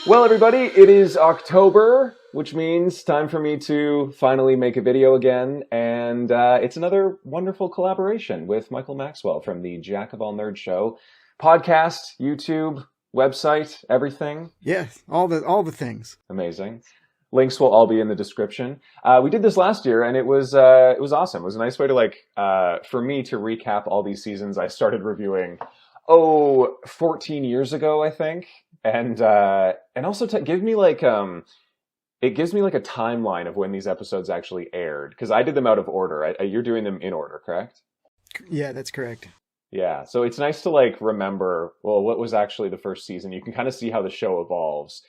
Well, everybody, it is October, which means time for me to finally make a video again. And it's another wonderful collaboration with Michael Maxwell from the Jack of All Nerds Show. Podcast, YouTube, website, everything. Yes, all the things. Amazing. Links will all be in the description. We did this last year, and it was awesome. It was a nice way to, for me to recap all these seasons. I started reviewing, 14 years ago, I think. And also to give me it gives me like a timeline of when these episodes actually aired, because I did them out of order. You're doing them in order, correct? Yeah, that's correct. Yeah, so it's nice to remember, well, what was actually the first season. You can kind of see how the show evolves.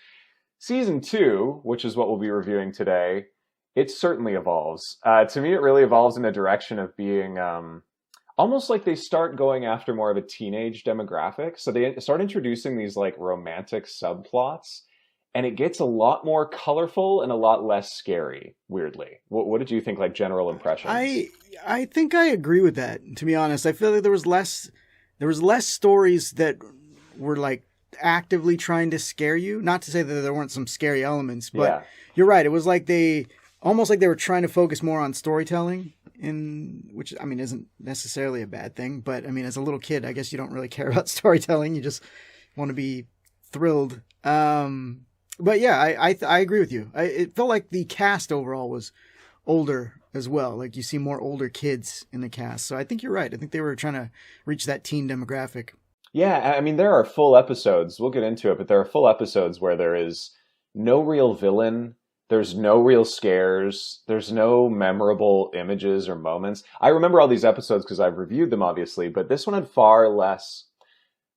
Season 2, which is what we'll be reviewing today, it certainly evolves. To me, it really evolves in a direction of being almost like they start going after more of a teenage demographic. So they start introducing these romantic subplots, and it gets a lot more colorful and a lot less scary, weirdly. What did you think, general impressions? I think I agree with that, to be honest. I feel like there was less stories that were actively trying to scare you. Not to say that there weren't some scary elements, but yeah. You're right. It was almost like they were trying to focus more on storytelling, which I mean isn't necessarily a bad thing, but I mean as a little kid, I guess you don't really care about storytelling. You just want to be thrilled. But yeah, I agree with you. It felt like the cast overall was older as well. Like you see more older kids in the cast. So I think you're right. I think they were trying to reach that teen demographic. Yeah, I mean there are full episodes. We'll get into it, but there are full episodes where there is no real villain. There's no real scares. There's no memorable images or moments. I remember all these episodes because I've reviewed them, obviously, but this one had far less.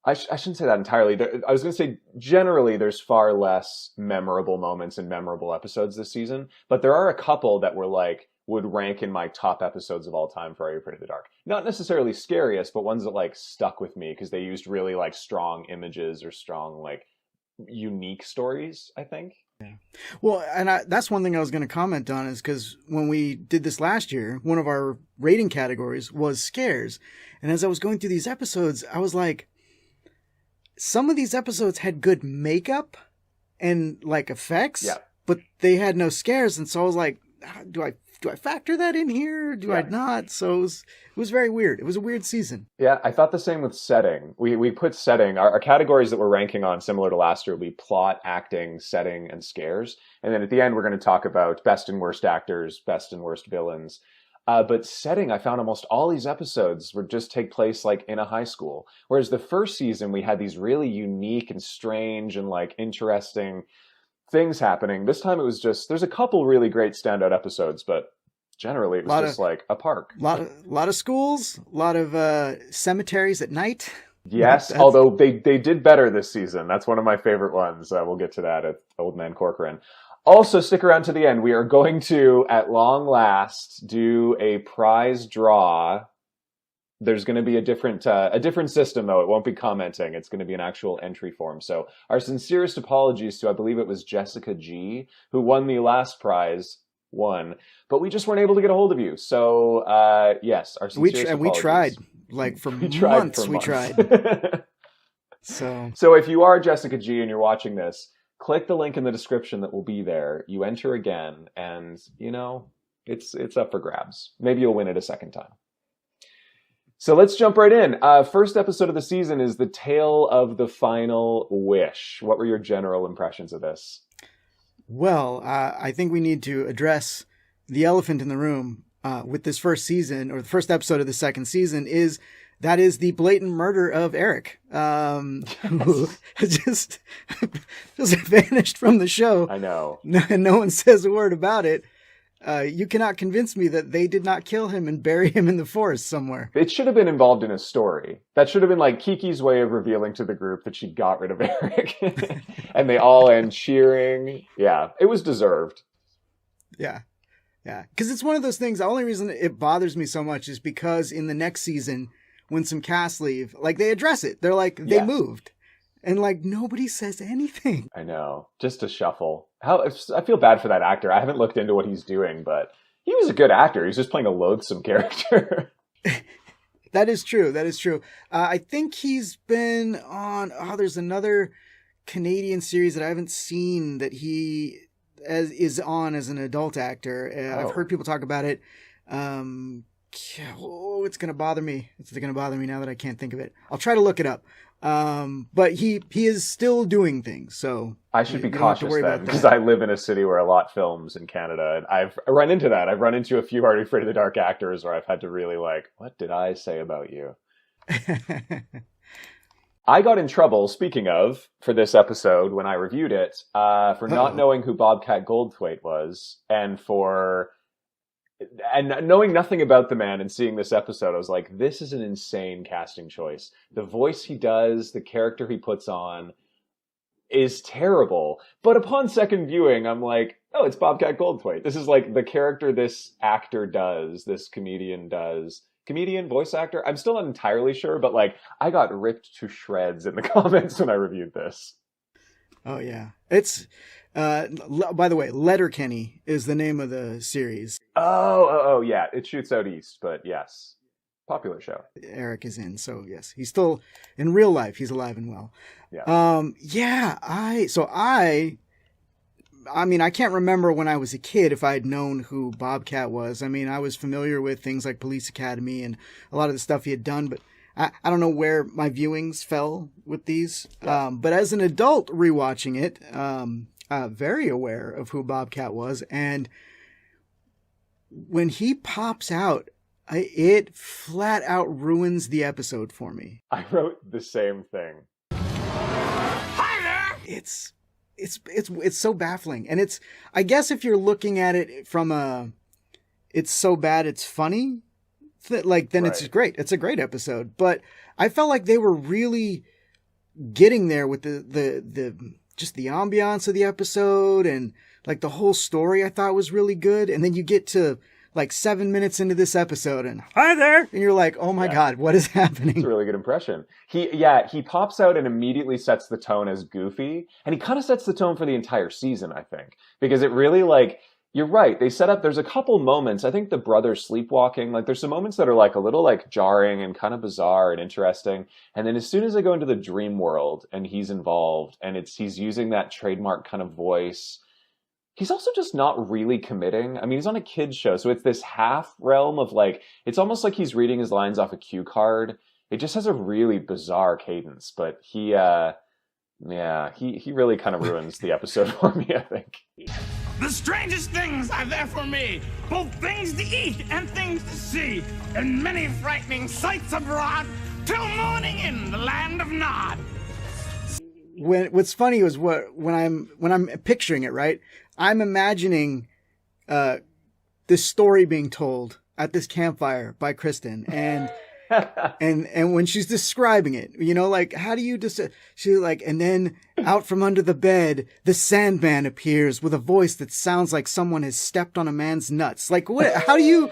I shouldn't say that entirely. I was going to say, generally, there's far less memorable moments and memorable episodes this season, but there are a couple that were would rank in my top episodes of all time for Are You Afraid of the Dark? Not necessarily scariest, but ones that stuck with me because they used really strong images or strong unique stories, I think. Yeah. Well, and that's one thing I was going to comment on is because when we did this last year, one of our rating categories was scares. And as I was going through these episodes, I was like, some of these episodes had good makeup and effects, yeah, but they had no scares. And so I was like, do I factor that in here? Do I not? So it was very weird. It was a weird season. Yeah, I thought the same with setting. We put setting. Our categories that we're ranking on, similar to last year, will be plot, acting, setting, and scares. And then at the end, we're going to talk about best and worst actors, best and worst villains. But setting, I found almost all these episodes would just take place in a high school. Whereas the first season, we had these really unique and strange and interesting things happening. This time it was just, there's a couple really great standout episodes, but generally it was just a park. Lot of schools, a lot of cemeteries at night. Yes, although they did better this season. That's one of my favorite ones. We'll get to that at Old Man Corcoran. Also, stick around to the end. We are going to, at long last, do a prize draw. There's going to be a different system, though. It won't be commenting. It's going to be an actual entry form. So our sincerest apologies to, I believe it was Jessica G, who won the last prize, but we just weren't able to get a hold of you. So, yes, our sincerest apologies. We tried. For months. We tried. So if you are Jessica G and you're watching this, click the link in the description that will be there. You enter again, and, it's up for grabs. Maybe you'll win it a second time. So let's jump right in. First episode of the season is The Tale of the Final Wish. What were your general impressions of this? Well, I think we need to address the elephant in the room with this first season, or the first episode of the second season, is the blatant murder of Eric, who just vanished from the show. I know. No one says a word about it. You cannot convince me that they did not kill him and bury him in the forest somewhere. It should have been involved in a story. That should have been Kiki's way of revealing to the group that she got rid of Eric. And they all end cheering. Yeah, it was deserved. Yeah. Yeah. Because it's one of those things, the only reason it bothers me so much is because in the next season, when some cast leave, they address it. They're they moved. And nobody says anything. I know. Just a shuffle. I feel bad for that actor. I haven't looked into what he's doing, but he was a good actor. He's just playing a loathsome character. That is true. I think he's been on, there's another Canadian series that I haven't seen that he is on as an adult actor. I've heard people talk about it. It's going to bother me. It's going to bother me now that I can't think of it. I'll try to look it up. But he is still doing things. So I should be cautious then, because I live in a city where a lot films in Canada, and I've run into that. I've run into a few Are You Afraid of the Dark actors where I've had to really what did I say about you? I got in trouble, speaking of, for this episode when I reviewed it, for not knowing who Bobcat Goldthwait was, and knowing nothing about the man and seeing this episode, I was like, this is an insane casting choice. The voice he does, the character he puts on is terrible. But upon second viewing, I'm like, oh, it's Bobcat Goldthwait. This is like the character this actor does, this comedian does. Comedian, voice actor? I'm still not entirely sure, but I got ripped to shreds in the comments when I reviewed this. Oh, yeah. It's... by the way, Letterkenny is the name of the series. Oh, yeah. It shoots out east, but yes. Popular show. Eric is in, so yes. He's still, in real life, he's alive and well. Yeah. I mean, I can't remember when I was a kid if I had known who Bobcat was. I mean, I was familiar with things like Police Academy and a lot of the stuff he had done, but I don't know where my viewings fell with these. Yeah. But as an adult rewatching it, very aware of who Bobcat was, and when he pops out, it flat out ruins the episode for me. I wrote the same thing. Hi there! It's so baffling, and I guess if you're looking at it from it's so bad it's funny, then right. It's great. It's a great episode, but I felt like they were really getting there with the just the ambiance of the episode, and the whole story I thought was really good. And then you get to 7 minutes into this episode and hi there, and you're like, oh my God, what is happening? It's a really good impression. He pops out and immediately sets the tone as goofy, and he kind of sets the tone for the entire season, I think, because it really you're right. They set up, there's a couple moments, I think the brothers sleepwalking, there's some moments that are a little jarring and kind of bizarre and interesting. And then as soon as they go into the dream world and he's involved and he's using that trademark kind of voice, he's also just not really committing. I mean, he's on a kid's show, so it's this half realm of it's almost like he's reading his lines off a cue card. It just has a really bizarre cadence, but he really kind of ruins the episode for me, I think. The strangest things are there for me, both things to eat and things to see, and many frightening sights abroad, till morning in the land of Nod. What's funny is when I'm picturing it, right? I'm imagining this story being told at this campfire by Kristen, and and when she's describing it, how do you just and then out from under the bed, the Sandman appears with a voice that sounds like someone has stepped on a man's nuts. What? How do you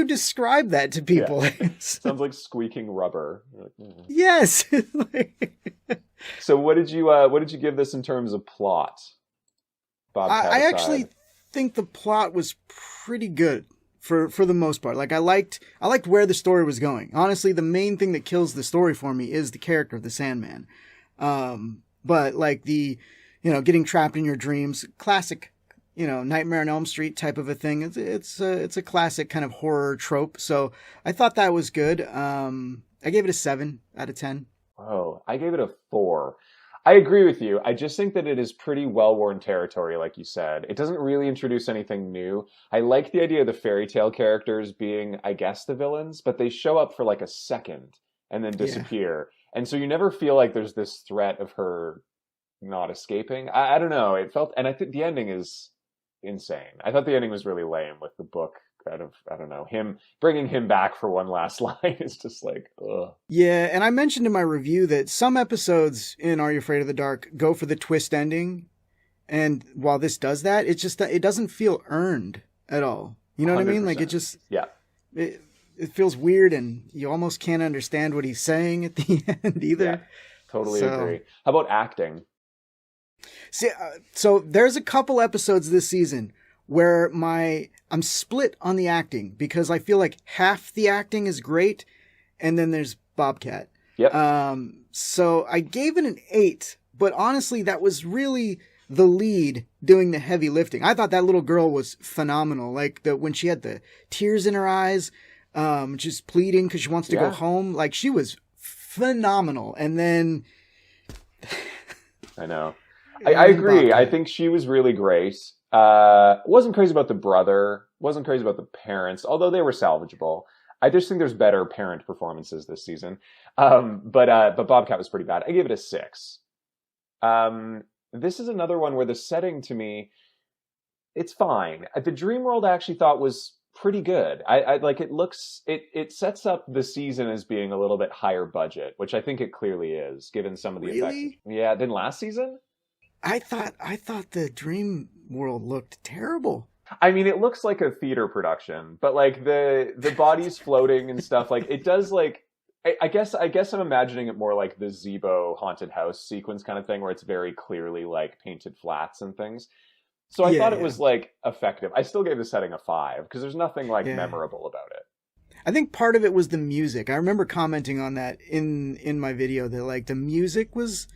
describe that to people? Yeah. Sounds like squeaking rubber. Yes. So what did you give this in terms of plot? I actually think the plot was pretty good for the most part. I liked where the story was going. Honestly, the main thing that kills the story for me is the character of the Sandman. But getting trapped in your dreams, classic, Nightmare on Elm Street type of a thing. It's a classic kind of horror trope. So I thought that was good. I gave it a 7 out of 10. Oh, I gave it a 4. I agree with you. I just think that it is pretty well-worn territory, like you said. It doesn't really introduce anything new. I like the idea of the fairy tale characters being, I guess, the villains, but they show up for a second and then disappear. Yeah. And so you never feel like there's this threat of her not escaping. I don't know. It felt, and I think the ending is insane. I thought the ending was really lame with the book. I don't know, bringing him back for one last line is just ugh. Yeah, and I mentioned in my review that some episodes in Are You Afraid of the Dark go for the twist ending, and while this does that, it doesn't feel earned at all. You know what I mean? It just it feels weird, and you almost can't understand what he's saying at the end either. Yeah, totally agree. How about acting? See, so there's a couple episodes this season where I'm split on the acting, because I feel like half the acting is great, and then there's Bobcat. Yep. So I gave it an 8, but honestly, that was really the lead doing the heavy lifting. I thought that little girl was phenomenal. Like when she had the tears in her eyes, just pleading because she wants to go home. Like she was phenomenal. And then I know. I agree. I think she was really great. Wasn't crazy about the brother. Wasn't crazy about the parents, although they were salvageable. I just think there's better parent performances this season. But Bobcat was pretty bad. I gave it a 6. This is another one where the setting to me, it's fine. The dream world I actually thought was pretty good. I like it looks, it sets up the season as being a little bit higher budget, which I think it clearly is, given some of the effects. Yeah, than last season? I thought the dream world looked terrible. I mean, it looks like a theater production, but like the bodies floating and stuff, like it does like, I guess I'm imagining it more like the Zebo haunted house sequence kind of thing, where it's very clearly like painted flats and things. So I thought it was like effective. I still gave the setting a 5 because there's nothing like memorable about it. I think part of it was the music. I remember commenting on that in my video that like the music was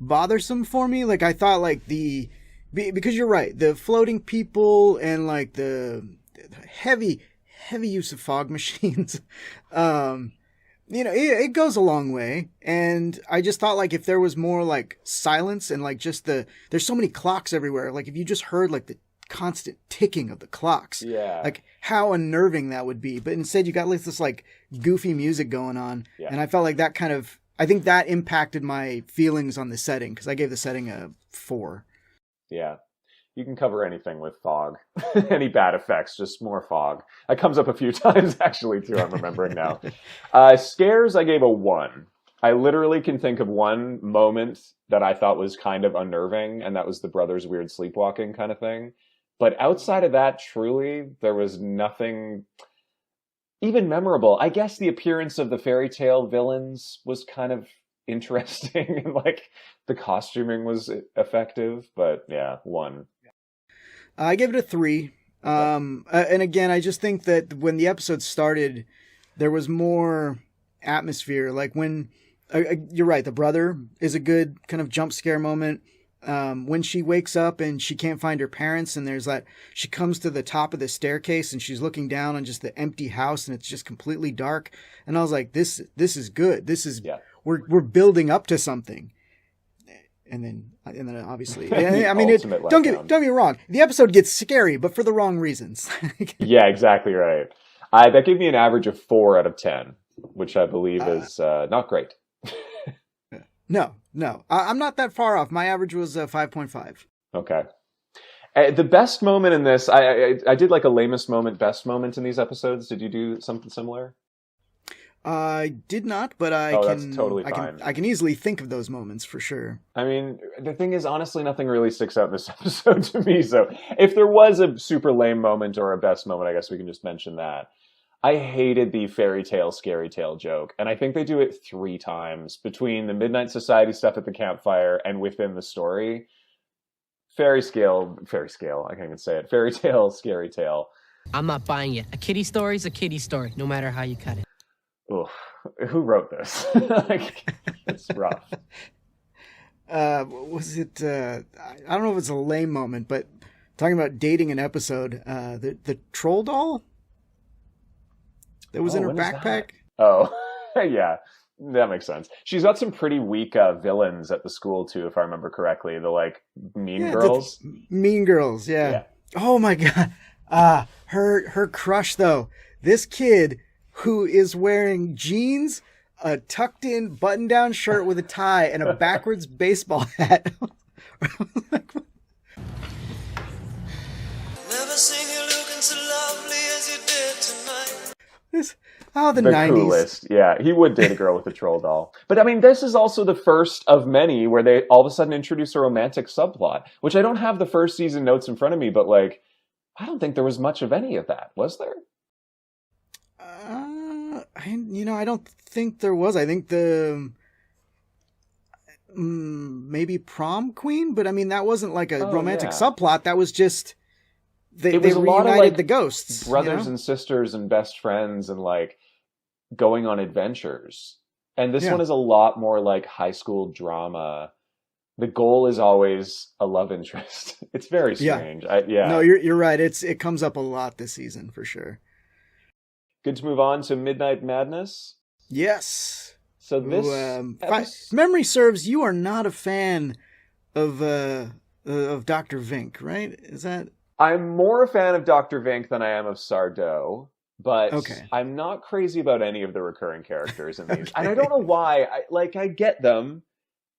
bothersome for me. Like I thought like because you're right, the floating people and like the heavy use of fog machines, it goes a long way. And I just thought like if there was more like silence and like just there's so many clocks everywhere. Like if you just heard like the constant ticking of the clocks, like how unnerving that would be. But instead you got like this like goofy music going on. Yeah. And I felt like I think that impacted my feelings on the setting because I gave the setting a 4. Yeah. You can cover anything with fog. Any bad effects, just more fog. That comes up a few times, actually, too, I'm remembering now. Scares, I gave a 1. I literally can think of one moment that I thought was kind of unnerving, and that was the brothers' weird sleepwalking kind of thing. But outside of that, truly, there was nothing even memorable. I guess the appearance of the fairy tale villains was kind of interesting, and like the costuming was effective, but yeah, 1. I gave it a 3. And again, I just think that when the episode started, there was more atmosphere. Like when, you're right, the brother is a good kind of jump scare moment. When she wakes up and she can't find her parents, and there's that, she comes to the top of the staircase and she's looking down on just the empty house and it's just completely dark. And I was like, this is good. This is, we're building up to something. And then obviously, I mean, don't get me wrong. The episode gets scary, but for the wrong reasons. Yeah, exactly right. That gave me an average of 4 out of 10, which I believe is not great. No, I'm not that far off. My average was 5.5. Okay. The best moment in this, I did like a lamest moment, best moment in these episodes. Did you do something similar? I did not, but that's totally fine. I can easily think of those moments for sure. I mean, the thing is, honestly, nothing really sticks out in this episode to me. So if there was a super lame moment or a best moment, I guess we can just mention that. I hated the fairy tale, scary tale joke. And I think they do it 3 times between the Midnight Society stuff at the campfire and within the story. Fairy scale, I can't even say it. Fairy tale, scary tale. I'm not buying it. A kiddie story's a kiddie story, no matter how you cut it. Ugh. Who wrote this? Like, it's rough. Was it, I don't know if it's a lame moment, but talking about dating an episode, the troll doll that was in her backpack. Oh, yeah, that makes sense. She's got some pretty weak villains at the school too, if I remember correctly. The like mean girls. Mean girls, yeah. Oh my God. Her crush though. This kid who is wearing jeans, a tucked in button down shirt with a tie, and a backwards baseball hat. Never seen you looking so lovely as you did tonight. The 90s. Coolest. Yeah, he would date a girl with a troll doll. But I mean, this is also the first of many where they all of a sudden introduce a romantic subplot, which I don't have the first season notes in front of me, but like, I don't think there was much of any of that. Was there? I don't think there was. I think maybe prom queen, but I mean, that wasn't like a romantic subplot. That was just, they reunited the ghosts. Brothers and sisters and best friends and like going on adventures. And this Yeah. one is a lot more like high school drama. The goal is always a love interest. It's very strange. Yeah. No, you're right. It comes up a lot this season for sure. Good to move on to Midnight Madness. Yes. So this If memory serves, you are not a fan of Dr. Vink, right? Is that? I'm more a fan of Dr. Vink than I am of Sardo, but Okay. I'm not crazy about any of the recurring characters in these. And I don't know why. I get them,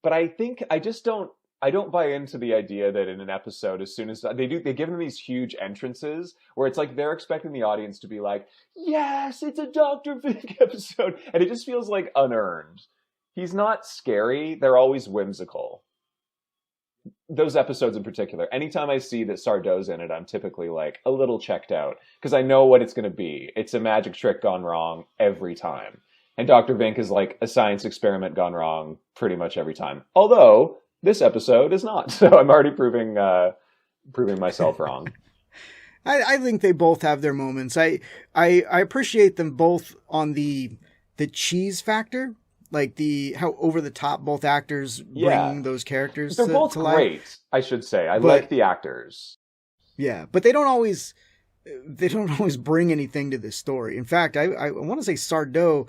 but I think I don't buy into the idea that in an episode, as soon as they give them these huge entrances where it's like they're expecting the audience to be like, yes, it's a Dr. Vink episode. And it just feels like unearned. He's not scary. They're always whimsical. Those episodes in particular, anytime I see that Sardo's in it, I'm typically like a little checked out because I know what it's going to be. It's a magic trick gone wrong every time. And Dr. Vink is like a science experiment gone wrong pretty much every time. Although this episode is not. So I'm already proving myself wrong. I think they both have their moments. I appreciate them both on the cheese factor, like how over the top both actors bring those characters. They're both to life. great, I should say. I like the actors. Yeah, but they don't always bring anything to this story. In fact, I want to say Sardo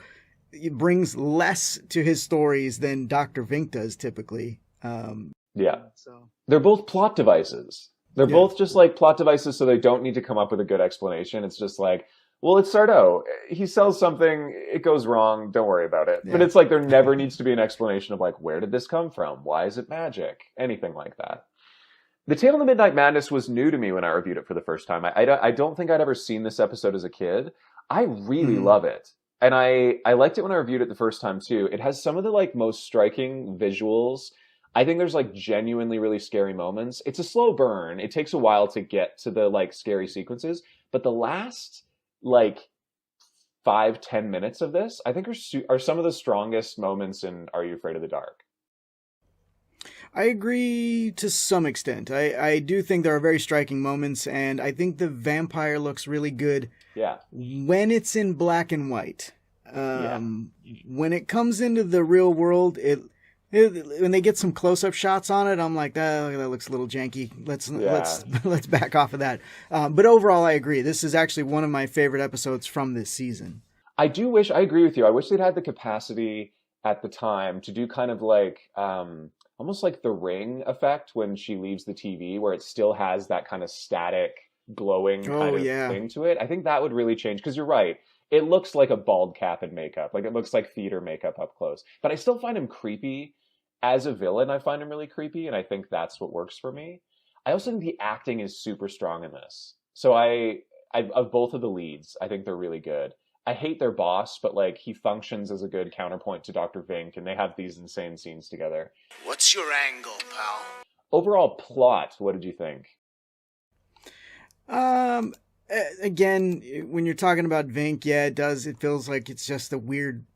brings less to his stories than Dr. Vink does typically. So they're both plot devices. They're both just like plot devices, so they don't need to come up with a good explanation. It's just like, well, it's Sardo. He sells something, it goes wrong, don't worry about it. Yeah. But it's like there never needs to be an explanation of like, where did this come from? Why is it magic? Anything like that. The Tale of the Midnight Madness was new to me when I reviewed it for the first time. I don't think I'd ever seen this episode as a kid. I really love it. And I liked it when I reviewed it the first time too. It has some of the like most striking visuals. I think there's like genuinely really scary moments. It's a slow burn. It takes a while to get to the like scary sequences, but the last like 5-10 minutes of this, I think are some of the strongest moments in Are You Afraid of the Dark? I agree to some extent. I do think there are very striking moments, and I think the vampire looks really good. Yeah. When it's in black and white. When it comes into the real world, when they get some close-up shots on it, I'm like, that looks a little janky. Let's back off of that. But overall, I agree. This is actually one of my favorite episodes from this season. I agree with you. I wish they'd had the capacity at the time to do kind of like almost like the Ring effect when she leaves the TV, where it still has that kind of static, glowing kind of thing to it. I think that would really change, because you're right. It looks like a bald cap and makeup. Like it looks like theater makeup up close. But I still find him creepy. As a villain, I find him really creepy, and I think that's what works for me. I also think the acting is super strong in this. So I of both of the leads, I think they're really good. I hate their boss, but like he functions as a good counterpoint to Dr. Vink, and they have these insane scenes together. What's your angle, pal? Overall plot, what did you think? Again, when you're talking about Vink, it feels like it's just a weird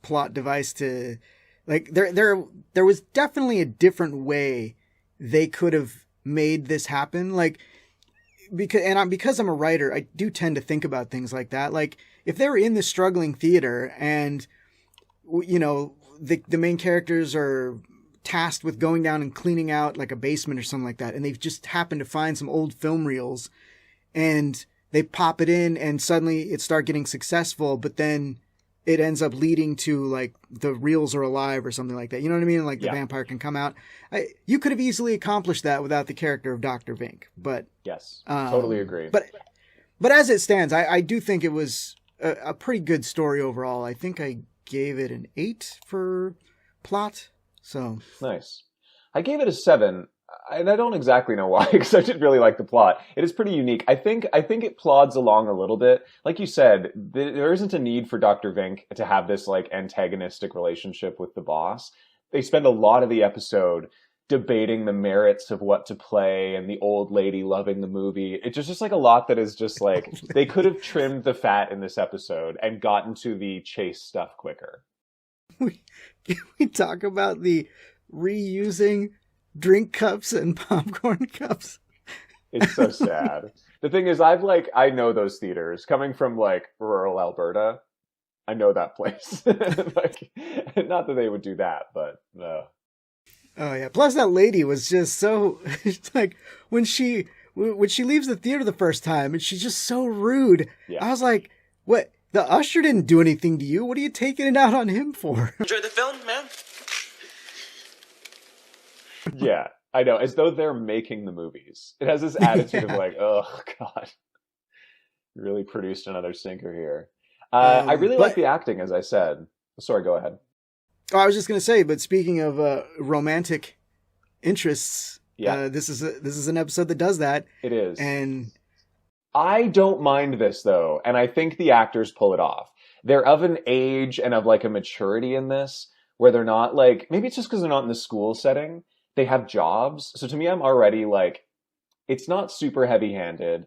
plot device to, like, there was definitely a different way they could have made this happen. Like, because I'm a writer, I do tend to think about things like that. Like, if they were in the struggling theater and, you know, the main characters are tasked with going down and cleaning out like a basement or something like that, and they've just happened to find some old film reels, and they pop it in, and suddenly it starts getting successful, but then it ends up leading to like the reels are alive or something like that. You know what I mean? Like the vampire can come out. You could have easily accomplished that without the character of Dr. Vink, but yes, totally agree. But as it stands, I do think it was a pretty good story overall. I think I gave it an 8 for plot. So nice. I gave it a 7. And I don't exactly know why, because I did really like the plot. It is pretty unique. I think it plods along a little bit. Like you said, there isn't a need for Dr. Vink to have this like antagonistic relationship with the boss. They spend a lot of the episode debating the merits of what to play, and the old lady loving the movie. It's just like a lot that is just like, they could have trimmed the fat in this episode and gotten to the chase stuff quicker. Can we talk about the reusing drink cups and popcorn cups? It's so sad. The thing is, I know those theaters coming from like rural Alberta. I know that place. Like, not that they would do that, but no. Oh yeah. Plus that lady was just so like when she leaves the theater the first time and she's just so rude. Yeah. I was like, what? The usher didn't do anything to you. What are you taking it out on him for? Enjoy the film, man? Yeah, I know. As though they're making the movies. It has this attitude of like, oh God, you really produced another stinker here. I really like the acting, as I said. Sorry, go ahead. Oh, I was just gonna say, but speaking of romantic interests, this is an episode that does that. It is, and I don't mind this though, and I think the actors pull it off. They're of an age and of like a maturity in this where they're not like, maybe it's just because they're not in the school setting. They have jobs, so to me, I'm already like, it's not super heavy-handed.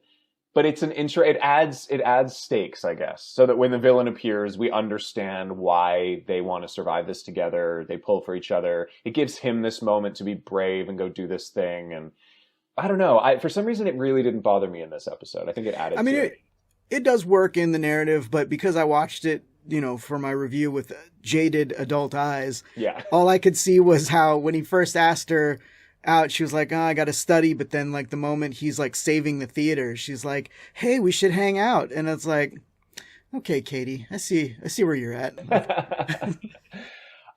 But it's an intro. It adds stakes, I guess, so that when the villain appears, we understand why they want to survive this together. They pull for each other. It gives him this moment to be brave and go do this thing. And I don't know. For some reason, it really didn't bother me in this episode. I think it added. I mean, it does work in the narrative, but because I watched it, for my review with jaded adult eyes, all I could see was how when he first asked her out, she was like, oh, I gotta study, but then like the moment he's like saving the theater, she's like, hey, we should hang out. And it's like, okay, Katie, I see where you're at.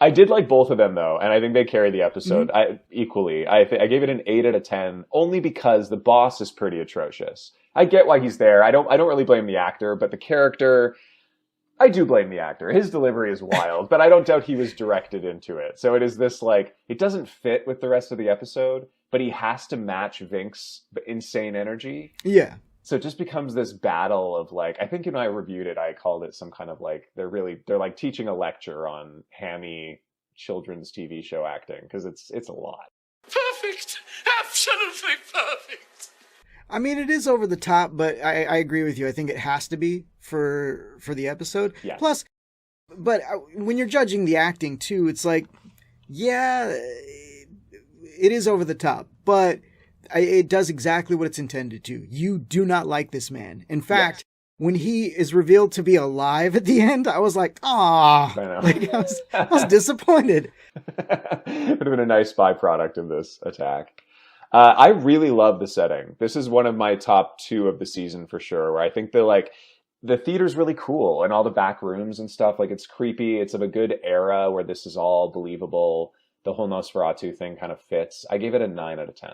I did like both of them though, and I think they carry the episode equally. I gave it an 8 out of 10 only because the boss is pretty atrocious. I get why he's there. I don't really blame the actor, but the character, I do blame the actor. His delivery is wild, but I don't doubt he was directed into it. So it is this like, it doesn't fit with the rest of the episode, but he has to match Vink's insane energy. Yeah. So it just becomes this battle of like, I think when I reviewed it, I called it some kind of like, they're like teaching a lecture on hammy children's TV show acting, because it's a lot. Perfect. Absolutely perfect. I mean, it is over the top, but I agree with you. I think it has to be for the episode. Yes. Plus, but when you're judging the acting too, it's like, yeah, it is over the top, but it does exactly what it's intended to. You do not like this man. In fact, when he is revealed to be alive at the end, I was like, ah, I was disappointed. Would have been a nice byproduct of this attack. I really love the setting. This is one of my top 2 of the season for sure, where I think the theater's really cool and all the back rooms and stuff. Like, it's creepy. It's of a good era where this is all believable. The whole Nosferatu thing kind of fits. I gave it a 9 out of 10.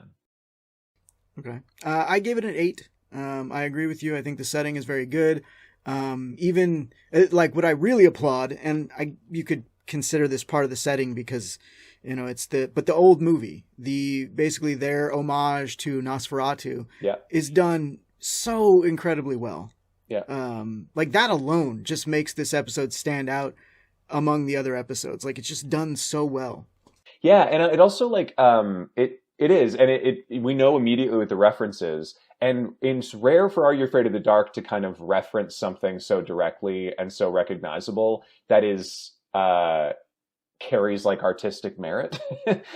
Okay. I gave it an 8. I agree with you. I think the setting is very good. Even like what I really applaud, and you could consider this part of the setting because it's the old movie, basically their homage to Nosferatu is done so incredibly well. Yeah. Like that alone just makes this episode stand out among the other episodes. Like, it's just done so well. Yeah. And it also like, it is. And we know immediately with the references, and it's rare for Are You Afraid of the Dark to kind of reference something so directly and so recognizable that is, carries like artistic merit.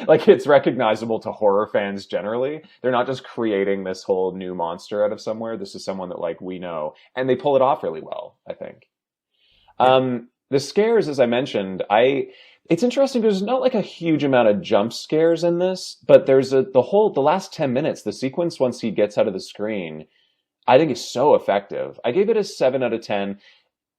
Like, it's recognizable to horror fans generally. They're not just creating this whole new monster out of somewhere. This is someone that like we know, and they pull it off really well, I think. Yeah. The scares, as I mentioned, it's interesting. There's not like a huge amount of jump scares in this, but there's the last 10 minutes, the sequence once he gets out of the screen, I think is so effective. I gave it a 7 out of 10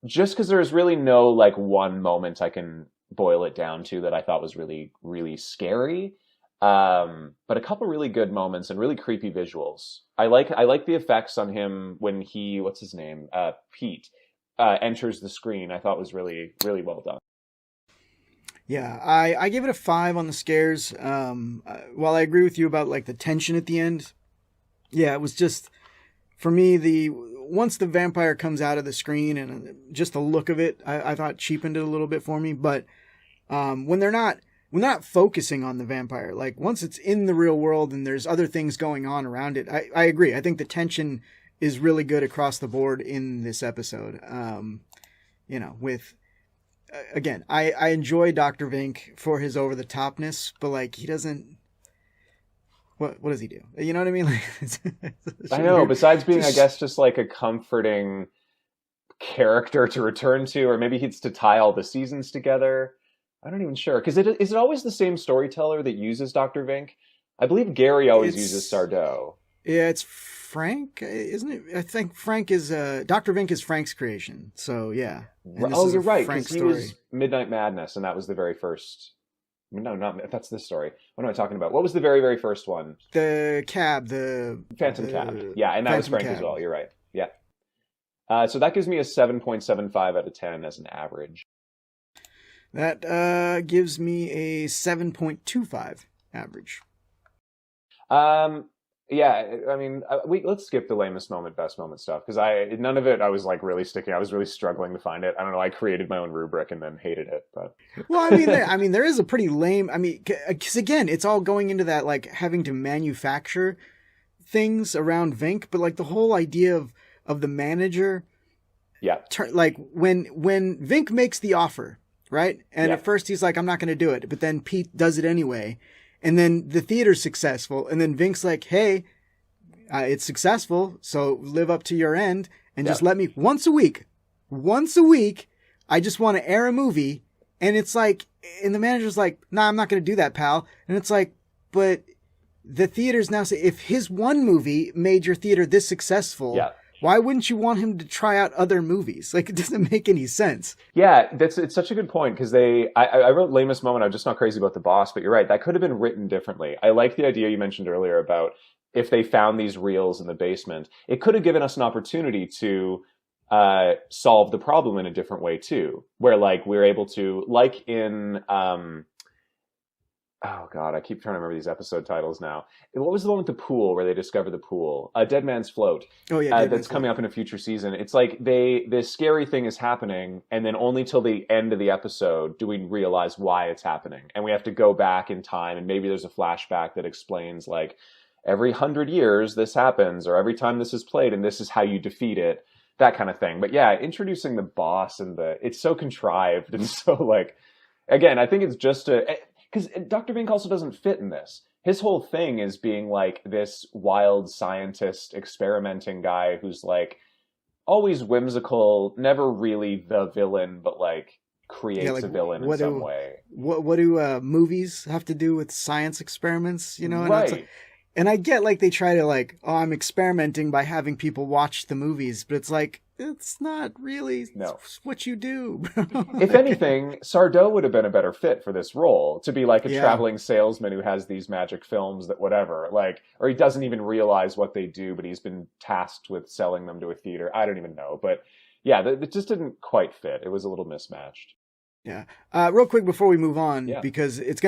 just because there's really no like one moment I can boil it down to that I thought was really, really scary. But a couple really good moments and really creepy visuals. I like the effects on him when he, what's his name? Pete, enters the screen. I thought was really, really well done. Yeah, I gave it a 5 on the scares. While I agree with you about like the tension at the end, yeah, it was just, for me, once the vampire comes out of the screen and just the look of it, I thought cheapened it a little bit for me. But when they're not focusing on the vampire, like once it's in the real world and there's other things going on around it, I agree. I think the tension is really good across the board in this episode. Again, I enjoy Dr. Vink for his over the topness, but like he doesn't. What does he do? You know what I mean? Like, I know. Besides being, I guess, just like a comforting character to return to, or maybe it's to tie all the seasons together. I'm not even sure. Because is it always the same storyteller that uses Dr. Vink? I believe Gary always uses Sardou. Yeah, it's Frank, isn't it? I think Frank is Dr. Vink is Frank's creation. So yeah. Oh, you're right. Because he was Midnight Madness, and that was the very first. No, that's this story. What am I talking about? What was the very, very first one? The cab, the Phantom Cab. Yeah, and that was Frank as well. You're right. Yeah. So that gives me a 7.75 out of 10 as an average. That gives me a 7.25 average. Yeah, I mean, let's skip the lamest moment, best moment stuff, because none of it I was like really sticking. I was really struggling to find it. I don't know. I created my own rubric and then hated it. But well, I mean, there is a pretty lame. I mean, because again, it's all going into that like having to manufacture things around Vink, but like the whole idea of the manager. Yeah. Like when Vink makes the offer, right? And at first he's like, I'm not going to do it, but then Pete does it anyway. And then the theater's successful. And then Vink's like, hey, it's successful. So live up to your end and just let me once a week, I just want to air a movie. And it's like, and the manager's like, nah, I'm not going to do that, pal. And it's like, but the theaters now say, if his one movie made your theater this successful, why wouldn't you want him to try out other movies? Like, it doesn't make any sense. Yeah, it's such a good point, because I wrote lamest moment. I'm just not crazy about the boss, but you're right. That could have been written differently. I like the idea you mentioned earlier about if they found these reels in the basement, it could have given us an opportunity to solve the problem in a different way too, where like we're able to, like in oh god, I keep trying to remember these episode titles now. What was the one with the pool where they discover the pool? Dead Man's Float. Oh yeah, that's coming up in a future season. It's like this scary thing is happening, and then only till the end of the episode do we realize why it's happening, and we have to go back in time, and maybe there's a flashback that explains like every 100 years this happens, or every time this is played, and this is how you defeat it, that kind of thing. But yeah, introducing the boss and it's so contrived and so like, again, I think it's just because Dr. Vink also doesn't fit in this. His whole thing is being like this wild scientist experimenting guy who's like always whimsical, never really the villain, but like creates like, a villain in some way. What do movies have to do with science experiments? You know, and right. And I get like they try to like, oh, I'm experimenting by having people watch the movies, but it's like, it's not really what you do. If anything, Sardou would have been a better fit for this role, to be like a traveling salesman who has these magic films that whatever, like, or he doesn't even realize what they do, but he's been tasked with selling them to a theater. I don't even know. But yeah, it just didn't quite fit. It was a little mismatched. Yeah. Real quick before we move on, because it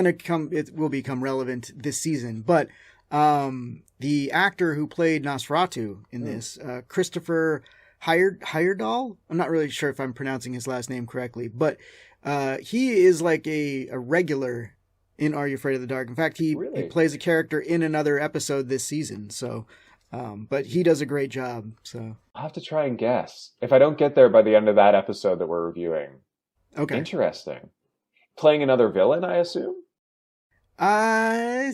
will become relevant this season, but the actor who played Nosferatu in this, Christopher Heyerdahl, I'm not really sure if I'm pronouncing his last name correctly, but he is like a regular in Are You Afraid of the Dark? In fact, he plays a character in another episode this season. So, but he does a great job. So I'll have to try and guess. If I don't get there by the end of that episode that we're reviewing. Okay. Interesting. Playing another villain, I assume? Sort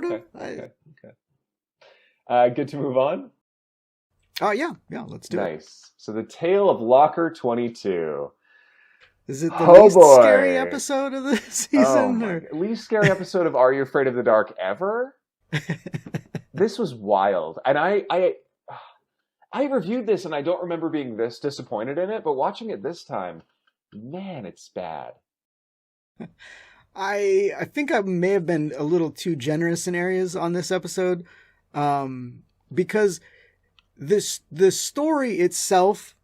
of. Okay. Good to move on? Oh, yeah, let's do it. Nice. So the Tale of Locker 22. Is it the least scary episode of the season? Least scary episode of Are You Afraid of the Dark ever? This was wild. And I reviewed this and I don't remember being this disappointed in it, but watching it this time, man, it's bad. I think I may have been a little too generous in areas on this episode, because the story itself,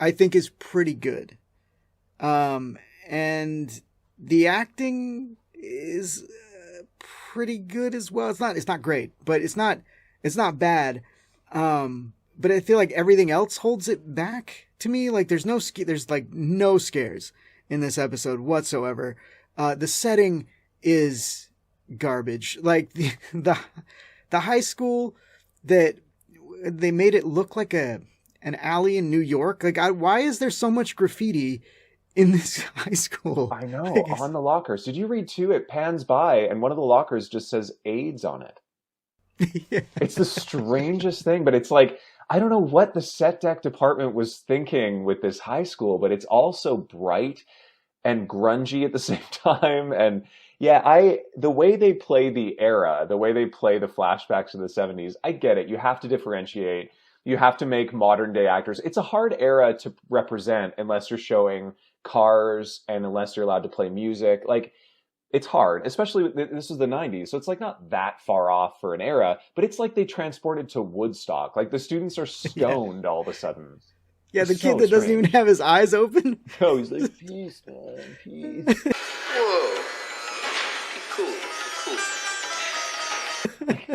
I think, is pretty good, and the acting is pretty good as well. It's not great, but it's not bad. But I feel like everything else holds it back to me. Like there's no scares in this episode whatsoever. The setting is garbage. Like the high school that they made it look like an alley in New York. Like why is there so much graffiti in this high school? I know, on the lockers. Did you read too? It pans by and one of the lockers just says AIDS on it. Yeah. It's the strangest thing, but it's like, I don't know what the set deck department was thinking with this high school, but it's all so bright and grungy at the same time. And yeah, the way they play the era, the way they play the flashbacks of the 70s, I get it. You have to differentiate. You have to make modern day actors. It's a hard era to represent unless you're showing cars and unless you're allowed to play music. Like, it's hard, especially this is the 90s. So it's like not that far off for an era, but it's like they transported to Woodstock. Like the students are stoned all of a sudden. Yeah, the kid that doesn't even have his eyes open. No, he's like, peace, man, peace. Whoa. Be cool.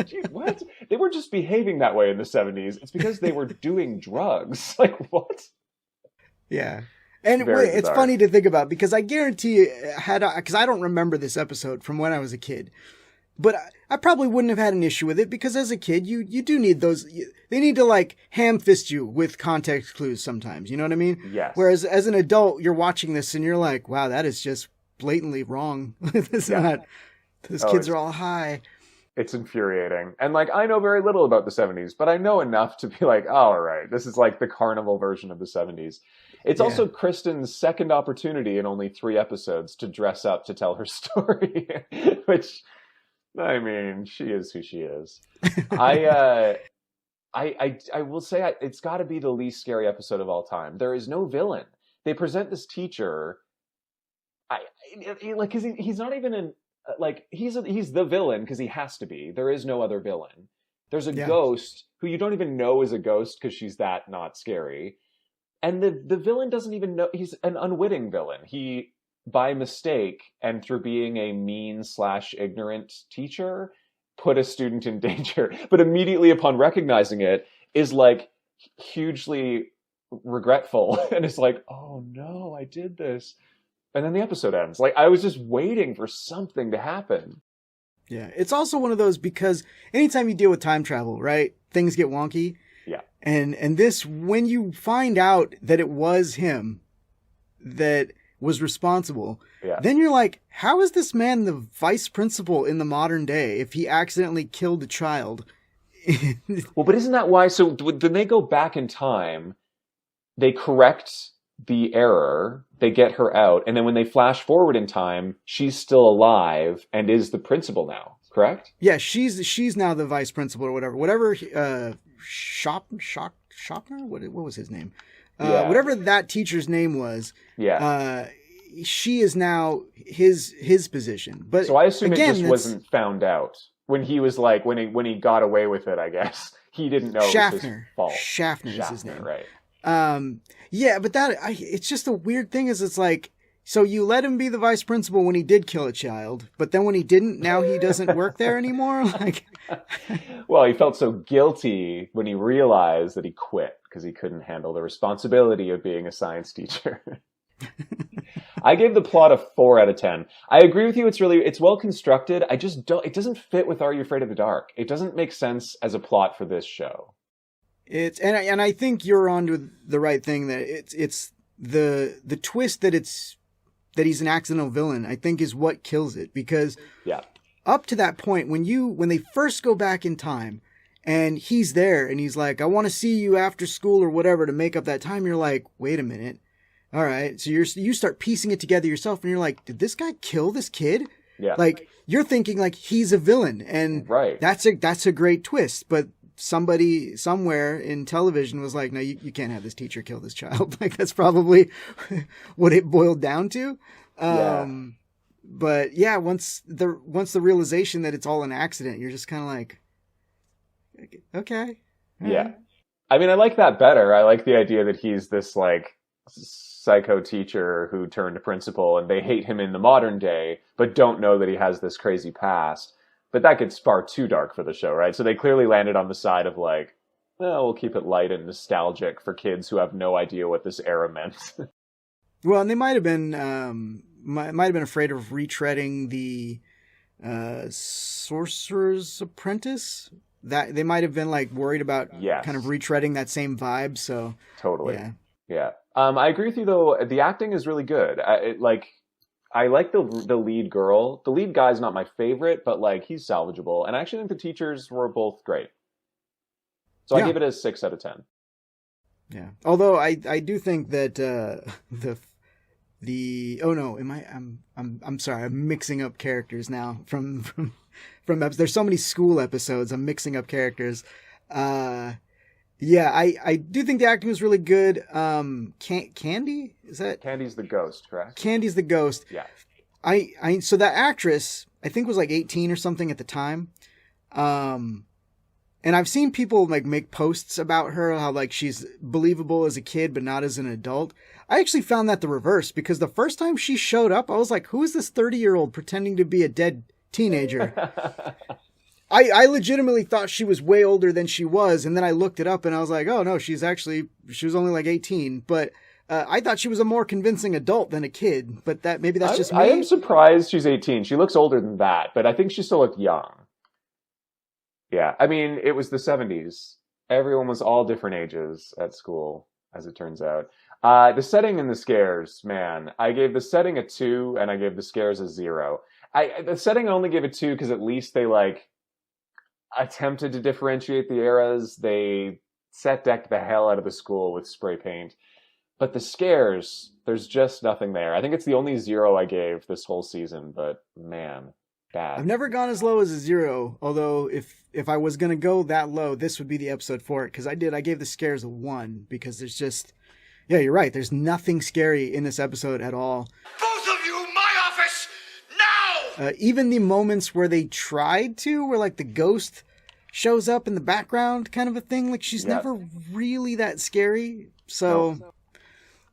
Gee, what? They were just behaving that way in the 70s. It's because they were doing drugs. Like, what? Yeah. And Very it's bizarre. funny to think about because I guarantee you, because I don't remember this episode from when I was a kid, but I probably wouldn't have had an issue with it because as a kid, you do need those. They need to like ham fist you with context clues sometimes. You know what I mean? Yes. Whereas as an adult, you're watching this and you're like, wow, that is just blatantly wrong. It's not. Those kids are all high. It's infuriating. And like, I know very little about the 70s, but I know enough to be like, oh, all right, this is like the carnival version of the 70s. It's also Kristen's second opportunity in only 3 episodes to dress up to tell her story, which, I mean, she is who she is. I will say it's got to be the least scary episode of all time. There is no villain. They present this teacher, like, he's not even an, like, he's the villain because he has to be. There is no other villain. There's a ghost who you don't even know is a ghost because she's that not scary. And the villain doesn't even know. He's an unwitting villain. He, by mistake and through being a mean/ignorant teacher, put a student in danger. But immediately upon recognizing it, is like hugely regretful. And it's like, oh no, I did this. And then the episode ends. Like, I was just waiting for something to happen. Yeah. It's also one of those because anytime you deal with time travel, right, things get wonky. Yeah. And this, when you find out that it was him that was responsible, then you're like, how is this man the vice principal in the modern day if he accidentally killed a child? Well, but isn't that why? So when they go back in time, they correct the error, they get her out, and then when they flash forward in time, she's still alive and is the principal now, correct? Yeah, she's now the vice principal or whatever. Shopner? What was his name? Whatever that teacher's name was. Yeah. She is now his position. But so I assume again, it just wasn't found out when he was like when he got away with it. I guess he didn't know it was his fault. Schaffner is his name, right? Yeah, but it's just a weird thing. Is it's like, so you let him be the vice principal when he did kill a child, but then when he didn't, now he doesn't work there anymore. Like, well, he felt so guilty when he realized that he quit because he couldn't handle the responsibility of being a science teacher. I gave the plot a 4 out of 10. I agree with you. It's well constructed. I just it doesn't fit with Are You Afraid of the Dark? It doesn't make sense as a plot for this show. And I think you're onto the right thing that it's the twist that he's an accidental villain, I think is what kills it because up to that point when they first go back in time and he's there and he's like, I want to see you after school or whatever to make up that time, you're like, wait a minute. All right. So you start piecing it together yourself and you're like, did this guy kill this kid? Yeah. Like you're thinking like he's a villain and that's a great twist, but somebody somewhere in television was like, no, you can't have this teacher kill this child. Like that's probably what it boiled down to. But yeah, once the realization that it's all an accident, you're just kind of like, okay. Yeah. I mean, I like that better. I like the idea that he's this like psycho teacher who turned principal and they hate him in the modern day, but don't know that he has this crazy past. But that gets far too dark for the show, right? So they clearly landed on the side of like, well, we'll keep it light and nostalgic for kids who have no idea what this era meant. Well, and they might have been afraid of retreading the Sorcerer's Apprentice. That they might have been like worried about kind of retreading that same vibe. So totally, yeah. I agree with you though. The acting is really good. I like the lead girl. The lead guy's not my favorite, but like he's salvageable. And I actually think the teachers were both great. So I gave it a 6 out of 10. Yeah. Although I do think that I'm sorry, I'm mixing up characters now from there's so many school episodes, I'm mixing up characters. Yeah, I do think the acting was really good. Candy? Is that Candy's the ghost, correct? Candy's the ghost. Yeah. So that actress, I think, was like 18 or something at the time. And I've seen people like make posts about her, how like she's believable as a kid, but not as an adult. I actually found that the reverse, because the first time she showed up, I was like, who is this 30-year-old pretending to be a dead teenager? I legitimately thought she was way older than she was. And then I looked it up and I was like, oh no, she was only like 18. But I thought she was a more convincing adult than a kid, but maybe that's just me. I am surprised she's 18. She looks older than that, but I think she still looked young. Yeah, I mean, it was the 70s. Everyone was all different ages at school, as it turns out. The setting and the scares, man. I gave the setting a 2, and I gave the scares a 0. The setting I only gave a 2 because at least they, like, attempted to differentiate the eras. They set-decked the hell out of the school with spray paint. But the scares, there's just nothing there. I think it's the only 0 I gave this whole season, but man, bad. I've never gone as low as a 0, although if I was going to go that low, this would be the episode for it, because I gave the scares a 1, because there's just, yeah, you're right, there's nothing scary in this episode at all. Both of you, my office, now! Even the moments where they tried to, where like the ghost shows up in the background kind of a thing, like she's never really that scary. So,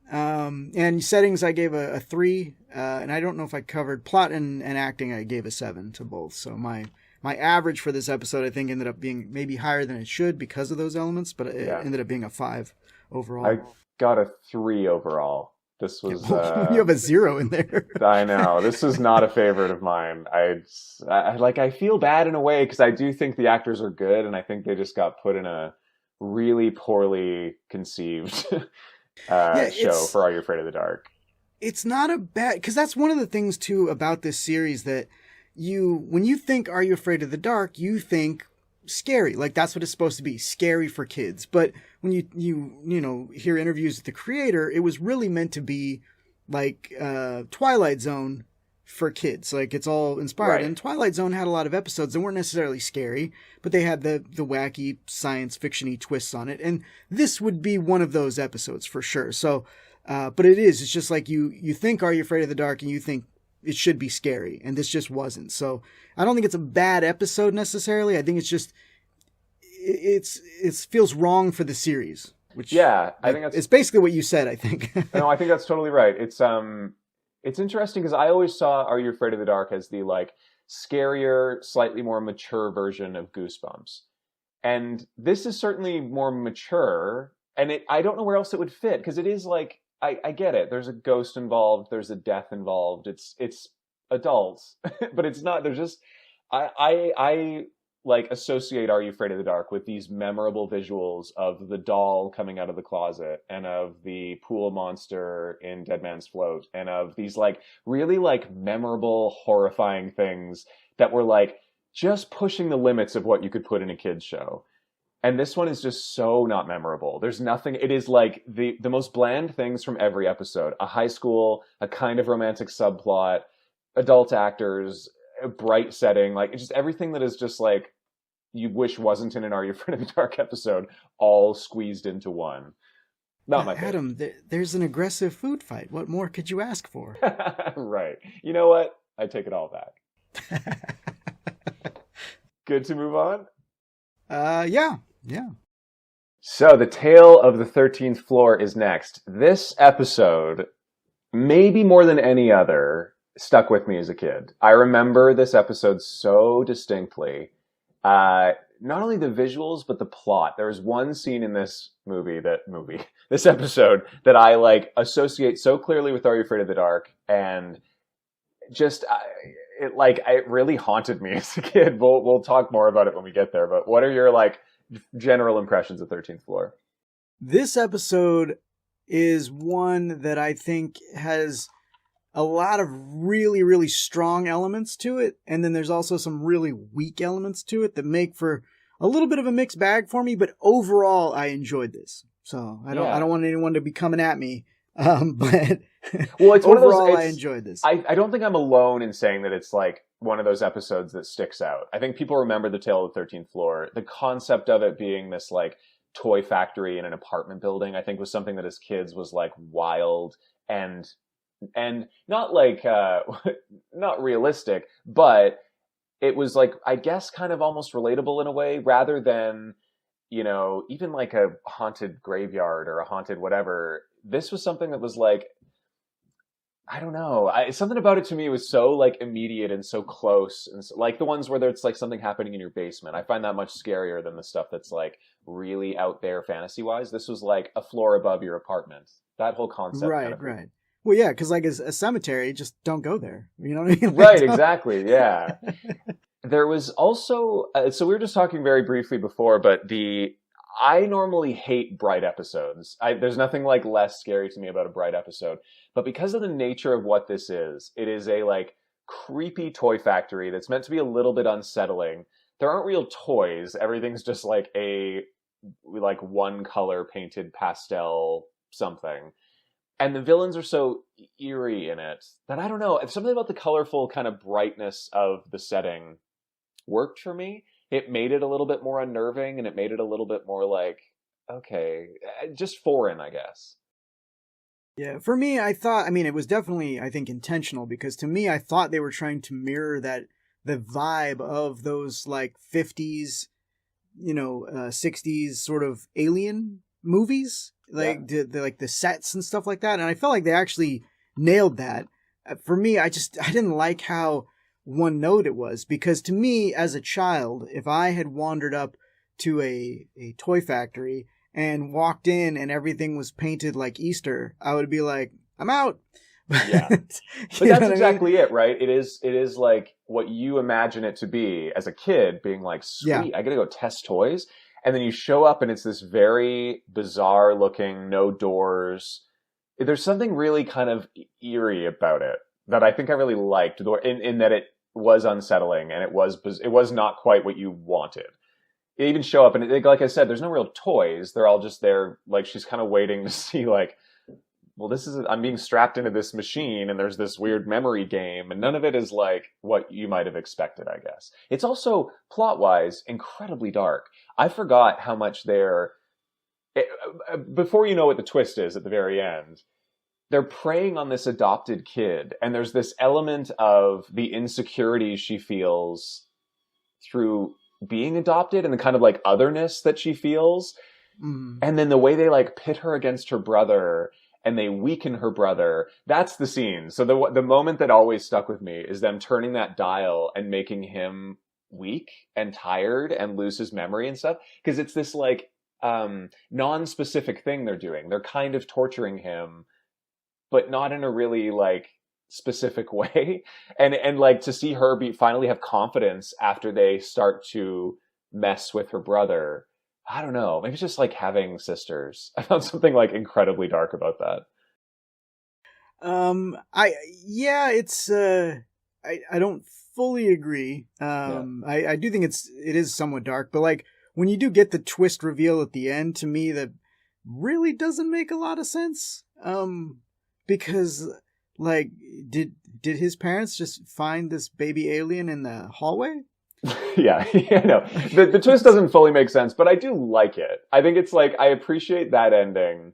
and settings I gave a 3, and I don't know if I covered plot and acting, I gave a 7 to both. So my average for this episode, I think, ended up being maybe higher than it should because of those elements, but it ended up being a 5 overall. I got a 3 overall. This was you have a 0 in there. I know, this is not a favorite of mine. I feel bad in a way, because I do think the actors are good, and I think they just got put in a really poorly conceived show for Are You Afraid of the Dark. It's not a bad, because that's one of the things too about this series, that when you think Are You Afraid of the Dark, you think scary, like that's what it's supposed to be, scary for kids. But when you hear interviews with the creator, it was really meant to be like Twilight Zone for kids. Like it's all inspired. Right. And Twilight Zone had a lot of episodes that weren't necessarily scary, but they had the wacky science fiction-y twists on it. And this would be one of those episodes for sure. So, but it's just like you think Are You Afraid of the Dark, and you think it should be scary, and this just wasn't. So I don't think it's a bad episode necessarily. I think it's just it feels wrong for the series. Which I think it's basically what you said. I think. No, I think that's totally right. It's interesting because I always saw Are You Afraid of the Dark as the like scarier, slightly more mature version of Goosebumps, and this is certainly more mature. And I don't know where else it would fit, because it is like. I get it. There's a ghost involved. There's a death involved. It's adults, but it's not. There's just I like associate Are You Afraid of the Dark with these memorable visuals of the doll coming out of the closet, and of the pool monster in Dead Man's Float, and of these like really like memorable, horrifying things that were like just pushing the limits of what you could put in a kid's show. And this one is just so not memorable. There's nothing. It is like the most bland things from every episode. A high school, a kind of romantic subplot, adult actors, a bright setting. Like, it's just everything that is just like you wish wasn't in an Are You Afraid of the Dark episode, all squeezed into one. Not my favorite. Adam, there's an aggressive food fight. What more could you ask for? Right. You know what? I take it all back. Good to move on? Yeah. So the Tale of the 13th Floor is next. This episode, maybe more than any other, stuck with me as a kid. I remember this episode so distinctly. Not only the visuals, but the plot. There was one scene in this this episode that I like associate so clearly with Are You Afraid of the Dark, and just it really haunted me as a kid. We'll talk more about it when we get there. But what are your like general impressions of 13th Floor? This episode is one that I think has a lot of really, really strong elements to it. And then there's also some really weak elements to it that make for a little bit of a mixed bag for me, but overall I enjoyed this. So I don't want anyone to be coming at me. But well, it's one of those, I enjoyed this. I don't think I'm alone in saying that it's like one of those episodes that sticks out. I think people remember the Tale of the 13th Floor. The concept of it being this like toy factory in an apartment building, I think was something that as kids was like wild and not like not realistic, but it was like, I guess, kind of almost relatable in a way, rather than, you know, even like a haunted graveyard or a haunted whatever. This was something that was like, I don't know. Something about it to me was so like immediate and so close, and so, like the ones where it's like something happening in your basement. I find that much scarier than the stuff that's like really out there fantasy wise. This was like a floor above your apartment. That whole concept. Right. Well, yeah, because like a cemetery, just don't go there. You know what I mean? Right. Exactly. Yeah. There was also so we were just talking very briefly before, but I normally hate bright episodes. There's nothing like less scary to me about a bright episode. But because of the nature of what this is, it is a like creepy toy factory that's meant to be a little bit unsettling. There aren't real toys. Everything's just like a like one color painted pastel something. And the villains are so eerie in it that I don't know. Something about the colorful kind of brightness of the setting worked for me. It made it a little bit more unnerving, and it made it a little bit more like, okay, just foreign, I guess. Yeah, for me, it was definitely, I think, intentional, because to me, I thought they were trying to mirror the vibe of those like 50s, 60s sort of alien movies, like the sets and stuff like that. And I felt like they actually nailed that. For me, I didn't like how one note it was, because to me as a child, if I had wandered up to a toy factory and walked in and everything was painted like Easter, I would be like, I'm out. Yeah. But that's exactly it, right? It is like what you imagine it to be as a kid, being like, sweet, I gotta go test toys. And then you show up and it's this very bizarre looking, no doors. There's something really kind of eerie about it that I think I really liked, in that it was unsettling and it was not quite what you wanted. They even show up and like I said, there's no real toys. They're all just there. Like she's kind of waiting to see like, well, I'm being strapped into this machine and there's this weird memory game, and none of it is like what you might have expected, I guess. It's also plot wise incredibly dark. I forgot how much before you know what the twist is at the very end, they're preying on this adopted kid, and there's this element of the insecurity she feels through being adopted and the kind of like otherness that she feels. And then the way they like pit her against her brother and they weaken her brother, that's the scene. So the moment that always stuck with me is them turning that dial and making him weak and tired and lose his memory and stuff. Because it's this like non-specific thing they're doing. They're kind of torturing him, but not in a really like specific way. And like to see her finally have confidence after they start to mess with her brother. I don't know. Maybe it's just like having sisters. I found something like incredibly dark about that. I don't fully agree. I do think it is somewhat dark, but like when you do get the twist reveal at the end, to me that really doesn't make a lot of sense. Because like did his parents just find this baby alien in the hallway? Yeah, no. The twist doesn't fully make sense, but I do like it. I think it's like, I appreciate that ending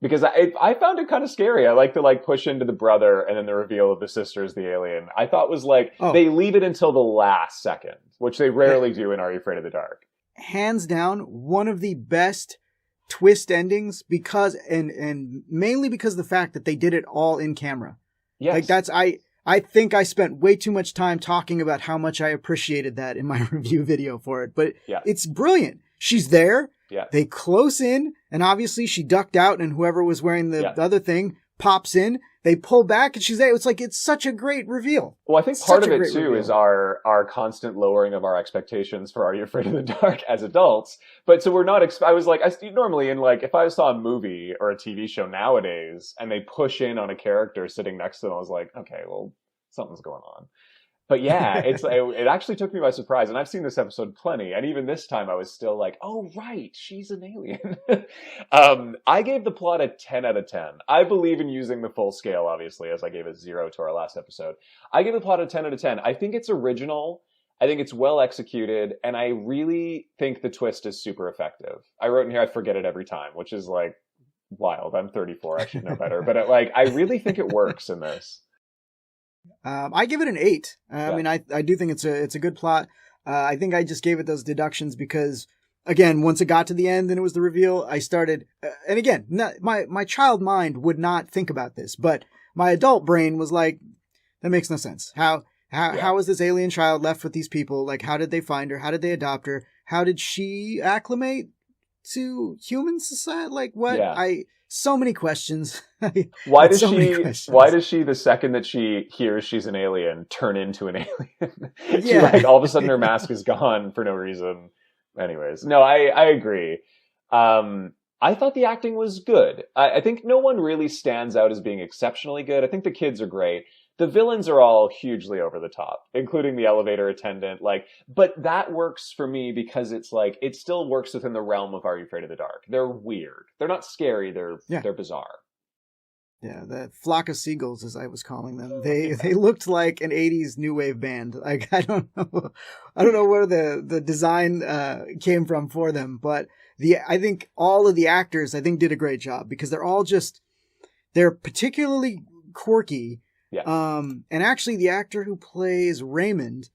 because I found it kind of scary. I like to like push into the brother and then the reveal of the sister is the alien. I thought was like, they leave it until the last second, which they rarely do in Are You Afraid of the Dark? Hands down, one of the best twist endings, because and mainly because of the fact that they did it all in camera. Yes. Like I think I spent way too much time talking about how much I appreciated that in my review video for it, but it's brilliant. She's there. Yeah. They close in, and obviously she ducked out, and whoever was wearing the other thing pops in. They pull back, and she's there. It's like, it's such a great reveal. Well, I think part of it too is our constant lowering of our expectations for Are You Afraid of the Dark as adults. But so we're not. I was like, normally in like if I saw a movie or a TV show nowadays and they push in on a character sitting next to them, I was like, okay, well, something's going on. But yeah, it actually took me by surprise, and I've seen this episode plenty, and even this time I was still like, oh right, she's an alien. I gave the plot a 10 out of 10. I believe in using the full scale, obviously, as I gave a 0 to our last episode. I gave the plot a 10 out of 10. I think it's original, I think it's well executed, and I really think the twist is super effective. I wrote in here, I forget it every time, which is like wild. I'm 34, I should know better, but I really think it works in this. I give it an 8. Yeah. I mean, I do think it's a good plot. I think I just gave it those deductions because, again, once it got to the end and it was the reveal, I started, and again, my child mind would not think about this, but my adult brain was like, that makes no sense. How is this alien child left with these people? Like, how did they find her? How did they adopt her? How did she acclimate to human society? Like, what? Yeah. So many questions. Why does she, the second that she hears she's an alien, turn into an alien? She, like, all of a sudden her mask is gone for no reason. Anyways, no, I agree. I thought the acting was good. I think no one really stands out as being exceptionally good. I think the kids are great. The villains are all hugely over the top, including the elevator attendant. Like, but that works for me because it's like, it still works within the realm of Are You Afraid of the Dark? They're weird. They're not scary. They're bizarre. Yeah, the flock of seagulls, as I was calling them. They looked like an 80s new wave band. Like, I don't know where the design came from for them, but I think all of the actors did a great job because they're particularly quirky. Yeah. And actually the actor who plays Raymond,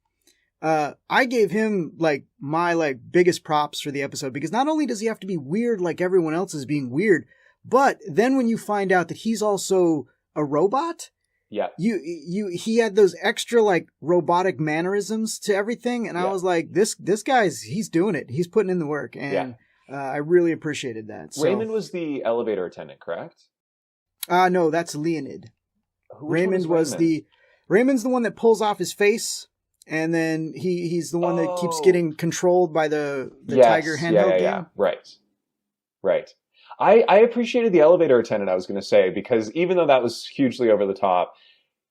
I gave him like my biggest props for the episode because not only does he have to be weird like everyone else is being weird, but then when you find out that he's also a robot, yeah, he had those extra like robotic mannerisms to everything, and I was like, this guy's he's doing it, he's putting in the work, and I really appreciated that. So, Raymond was the elevator attendant, correct? No, that's Leonid. Raymond's the one that pulls off his face, and then he's the one that keeps getting controlled by the Tiger handheld game. Right. I appreciated the elevator attendant, I was going to say, because even though that was hugely over the top,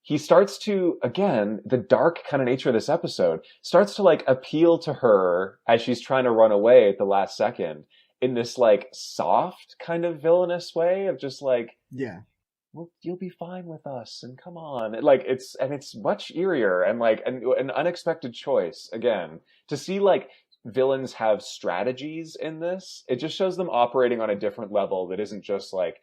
he starts to, again, the dark kind of nature of this episode, starts to like appeal to her as she's trying to run away at the last second in this like soft kind of villainous way of just like, well, you'll be fine with us, and come on. Like, it's much eerier and like an unexpected choice. Again, to see like villains have strategies in this, it just shows them operating on a different level that isn't just like,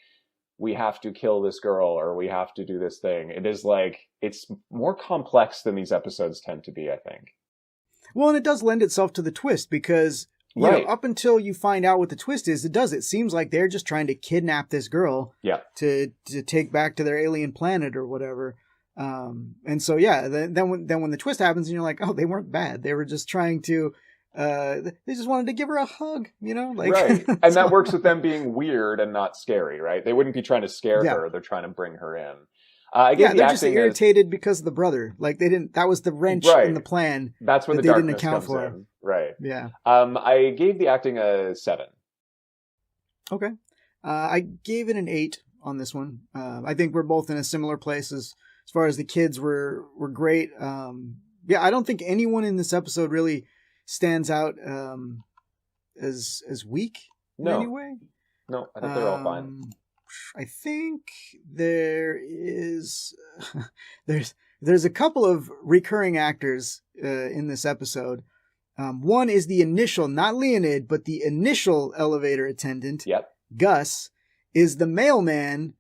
we have to kill this girl or we have to do this thing. It is like, it's more complex than these episodes tend to be, I think. Well, and it does lend itself to the twist because you know, up until you find out what the twist is, it seems like they're just trying to kidnap this girl to take back to their alien planet or whatever. And so, then when the twist happens and you're like, oh, they weren't bad. They were just trying to, they just wanted to give her a hug, you know? Like, right. And that works with them being weird and not scary, right? They wouldn't be trying to scare her. They're trying to bring her in. They're just irritated because of the brother. Like, they didn't, that was the wrench in the plan. That's where the darkness didn't account for. In. Right. Yeah. I gave the acting a 7. Okay. I gave it an 8 on this one. I think we're both in a similar place as far as the kids were great. I don't think anyone in this episode really stands out as weak in any way. No, I think they're all fine. I think there's a couple of recurring actors in this episode. One is the initial, not Leonid, but the initial elevator attendant. Yep. Gus is the mailman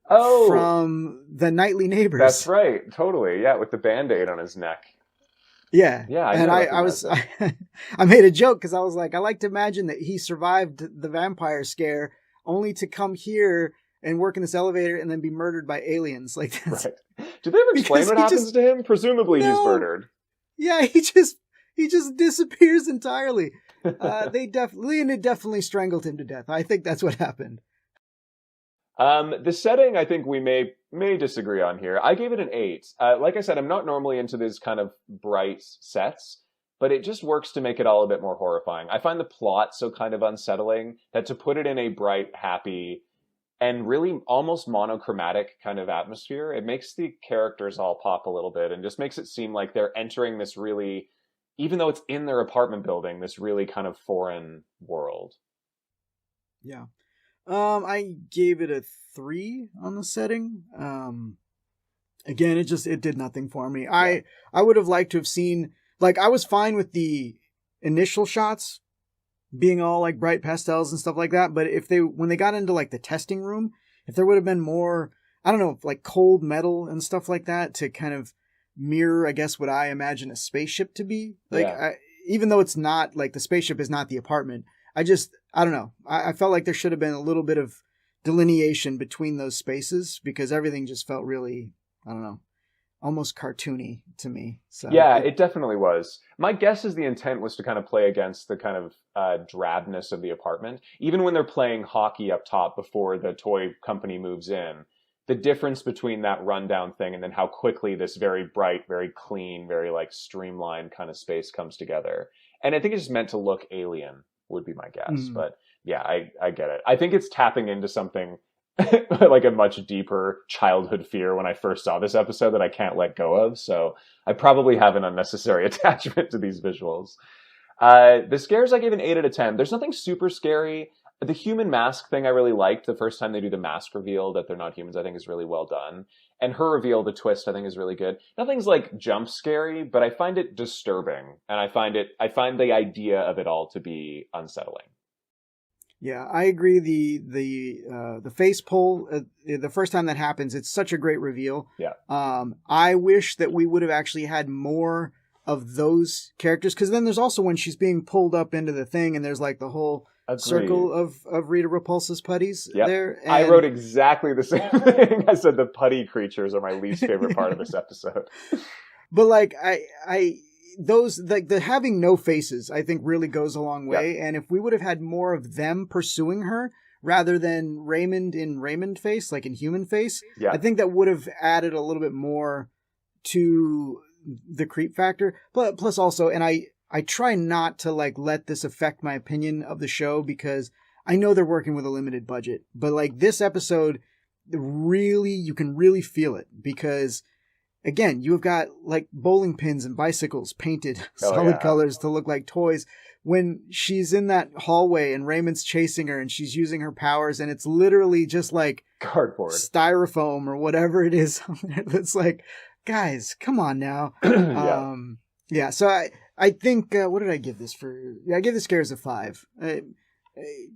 from the Nightly Neighbors. That's right. Totally. Yeah, with the Band-Aid on his neck. Yeah. Yeah. I made a joke because I was like, I like to imagine that he survived the vampire scare only to come here and work in this elevator and then be murdered by aliens. Like, that's, right. Did they ever explain what happens to him? Presumably he's murdered. Yeah, he just disappears entirely. Leonid definitely strangled him to death. I think that's what happened. The setting, I think we may disagree on here. I gave it an 8. Like I said, I'm not normally into these kind of bright sets, but it just works to make it all a bit more horrifying. I find the plot so kind of unsettling that to put it in a bright, happy, and really almost monochromatic kind of atmosphere. It makes the characters all pop a little bit and just makes it seem like they're entering this really, even though it's in their apartment building, this really kind of foreign world. Yeah. I gave it a 3 on the setting. Again, it did nothing for me. Yeah. I would have liked to have seen, like, I was fine with the initial shots being all like bright pastels and stuff like that, but when they got into like the testing room, if there would have been more, I don't know, like cold metal and stuff like that to kind of mirror, I guess, what I imagine a spaceship to be. Like, yeah. Even though it's not, like, the spaceship is not the apartment, I don't know. I felt like there should have been a little bit of delineation between those spaces, because everything just felt really, I don't know, almost cartoony to me. So yeah, it definitely was. My guess is the intent was to kind of play against the kind of drabness of the apartment. Even when they're playing hockey up top before the toy company moves in, the difference between that rundown thing and then how quickly this very bright, very clean, very like streamlined kind of space comes together. And I think it's just meant to look alien, would be my guess. But yeah, I get it. I think it's tapping into something like a much deeper childhood fear when I first saw this episode that I can't let go of. So I probably have an unnecessary attachment to these visuals. The scares I gave an 8 out of 10. There's nothing super scary. The human mask thing I really liked. The first time they do the mask reveal that they're not humans, I think is really well done. And her reveal, the twist, I think is really good. Nothing's like jump scary, but I find it disturbing. And I find the idea of it all to be unsettling. Yeah, I agree. The face pull, the first time that happens, it's such a great reveal. Yeah. I wish that we would have actually had more of those characters, because then there's also when she's being pulled up into the thing, and there's like the whole circle of Rita Repulsa's putties there. And I wrote exactly the same thing. I said the putty creatures are my least favorite part of this episode. But like those, like, the having no faces, I think really goes a long way. Yep. And if we would have had more of them pursuing her rather than Raymond in Raymond face, like in human face, I think that would have added a little bit more to the creep factor. But plus also, and I try not to like let this affect my opinion of the show, because I know they're working with a limited budget, but like this episode, really, you can really feel it, because again, you've got like bowling pins and bicycles painted solid colors to look like toys. When she's in that hallway and Raymond's chasing her and she's using her powers, and it's literally just like cardboard, styrofoam or whatever it is. It's like, guys, come on now. So I think, what did I give this for? I gave the scares a 5.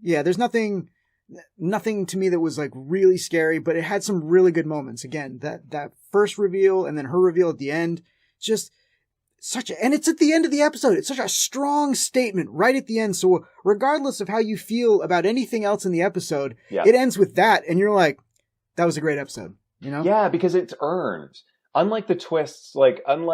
There's nothing to me that was like really scary, but it had some really good moments. Again, that first reveal and then her reveal at the end, just and it's at the end of the episode. It's such a strong statement right at the end. So regardless of how you feel about anything else in the episode, it ends with that. And you're like, that was a great episode, you know? Yeah, because it's earned. Unlike the twists, the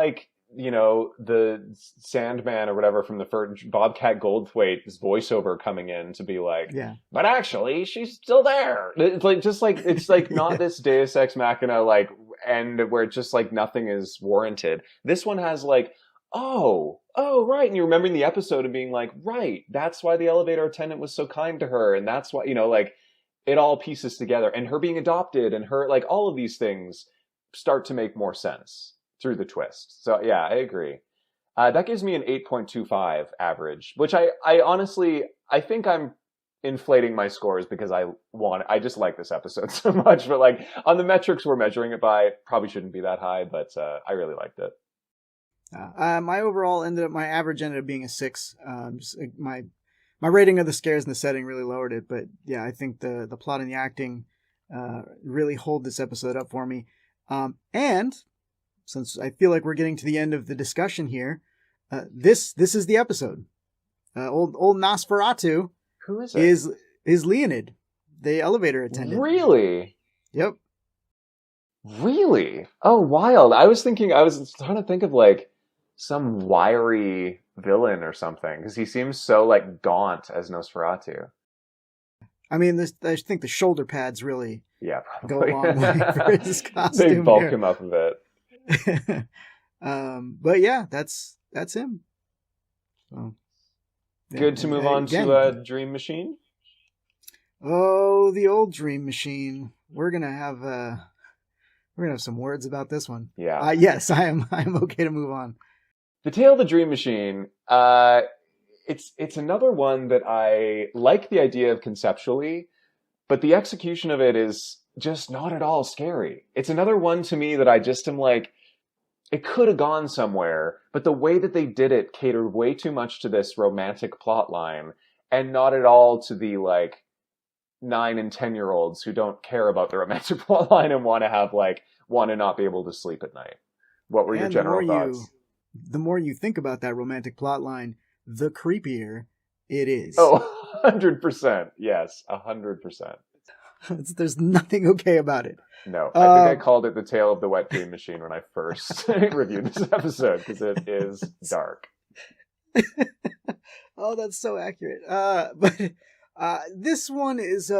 Sandman or whatever from the first Bobcat Goldthwait's voiceover coming in to be like, but actually she's still there. It's like not this Deus Ex Machina like end where it's just like nothing is warranted. This one has like, oh right, and you're remembering the episode and being like, right, that's why the elevator attendant was so kind to her, and that's why, like, it all pieces together, and her being adopted and her, like, all of these things start to make more sense through the twist. So yeah, I agree. That gives me an 8.25 average, which I honestly, I think I'm inflating my scores because I just like this episode so much, but like on the metrics we're measuring it by, probably shouldn't be that high, but I really liked it. My average ended up being a 6. My rating of the scares and the setting really lowered it, but yeah, I think the plot and the acting really hold this episode up for me. And since I feel like we're getting to the end of the discussion here, this is the episode. Old Nosferatu. Who is it? Is Leonid, the elevator attendant. Really? Yep. Really? Oh, wild. I was trying to think of like some wiry villain or something, because he seems so like gaunt as Nosferatu. I mean, I think the shoulder pads really go a probably. long way for his costume. They bulk him up a bit. But yeah, that's him. So, good to move on to Dream Machine. Oh, the old Dream Machine. We're gonna have some words about this one. Yeah. Yes, I am okay to move on. The Tale of the Dream Machine, it's another one that I like the idea of conceptually, but the execution of it is just not at all scary. It's another one to me that I just am like, it could have gone somewhere, but the way that they did it catered way too much to this romantic plot line and not at all to the like 9 and 10-year-olds who don't care about the romantic plot line and want to not be able to sleep at night. What were your general thoughts? The more you think about that romantic plot line, the creepier it is. Oh, 100%. Yes, 100%. There's nothing okay about it. No, I think I called it the Tale of the Wet Dream Machine when I first reviewed this episode because it is dark. Oh, that's so accurate. But this one is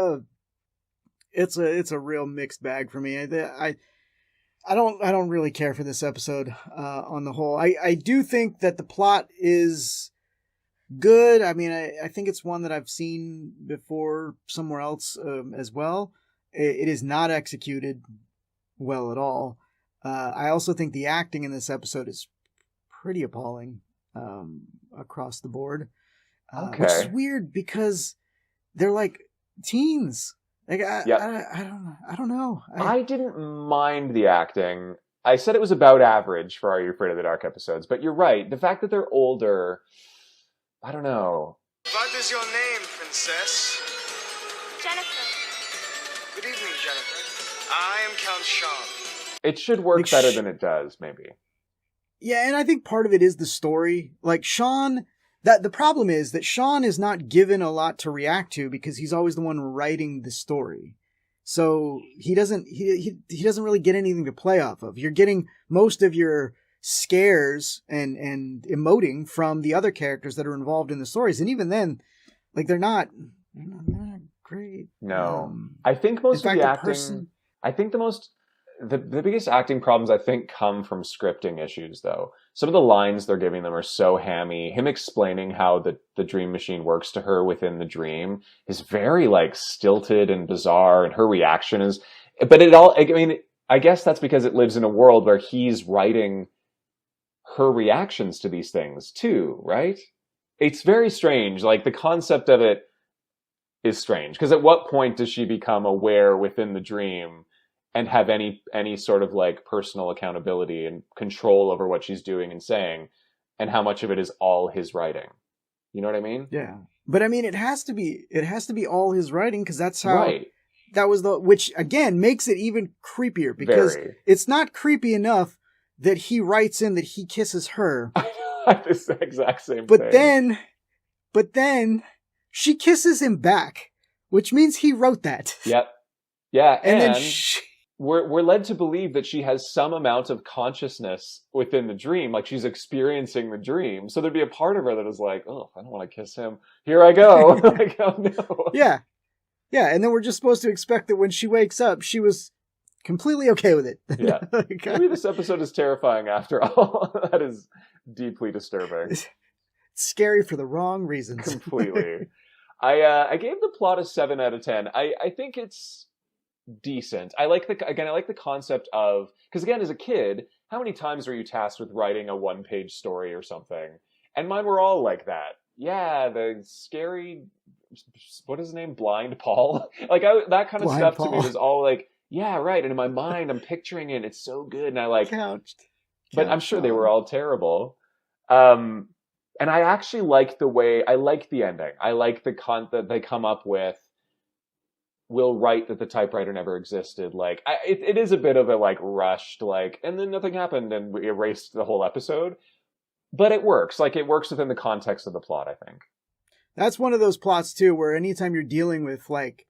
it's a real mixed bag for me. I don't really care for this episode on the whole. I do think that the plot is good. I mean, I think it's one that I've seen before somewhere else as well. It is not executed well at all. I also think the acting in this episode is pretty appalling across the board. Okay. Which is weird because they're like teens. Like I don't know. I didn't mind the acting. I said it was about average for Are You Afraid of the Dark episodes, but you're right. The fact that they're older, I don't know. What is your name, princess? Jennifer. Good evening, Jennifer. I am Count Sean. It should work better than it does, maybe. Yeah, and I think part of it is the story. Like Sean, the problem is that Sean is not given a lot to react to because he's always the one writing the story. So he doesn't really get anything to play off of. You're getting most of your scares and emoting from the other characters that are involved in the stories, and even then, like they're not great. No, I think most of the acting. I think the biggest acting problems I think come from scripting issues, though. Some of the lines they're giving them are so hammy. Him explaining how the dream machine works to her within the dream is very like stilted and bizarre, and her reaction is. But I guess that's because it lives in a world where he's writing her reactions to these things too, right? It's very strange. Like the concept of it is strange because at what point does she become aware within the dream and have any sort of like personal accountability and control over what she's doing and saying, and how much of it is all his writing? You know what I mean? Yeah, but I mean it has to be all his writing because that's how. Right. That was which again makes it even creepier because it's not creepy enough that he writes in that he kisses her. It's the exact same thing. But then she kisses him back, which means he wrote that. Yep. Yeah, and then we're led to believe that she has some amount of consciousness within the dream, like she's experiencing the dream. So there'd be a part of her that is like, oh, I don't want to kiss him. Here I go. Like, oh no. Yeah. Yeah, and then we're just supposed to expect that when she wakes up, she was completely okay with it. Yeah. Maybe this episode is terrifying after all. That is deeply disturbing. It's scary for the wrong reasons. Completely. I gave the plot a 7 out of 10. I think it's decent. I like the concept of, because again, as a kid, how many times were you tasked with writing a 1-page story or something? And mine were all like that. Yeah, the scary, what is his name? Blind Paul? Like that kind of Blind stuff Paul. to me was all like, yeah, right. And in my mind, I'm picturing it. It's so good. And I like, but I'm sure they were all terrible. And I actually like the ending. I like the that they come up with, we'll write that the typewriter never existed. Like, it is a bit of a like rushed, like, and then nothing happened and we erased the whole episode. But it works. Like, it works within the context of the plot, I think. That's one of those plots too, where anytime you're dealing with like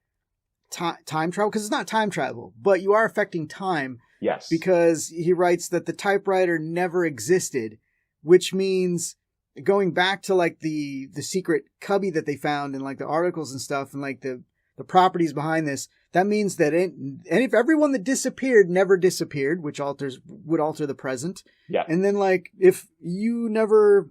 time travel, because it's not time travel, but you are affecting time. Yes. Because he writes that the typewriter never existed, which means going back to like the secret cubby that they found and like the articles and stuff and like the properties behind this, that means that and if everyone that disappeared never disappeared, which would alter the present. Yeah. And then like if you never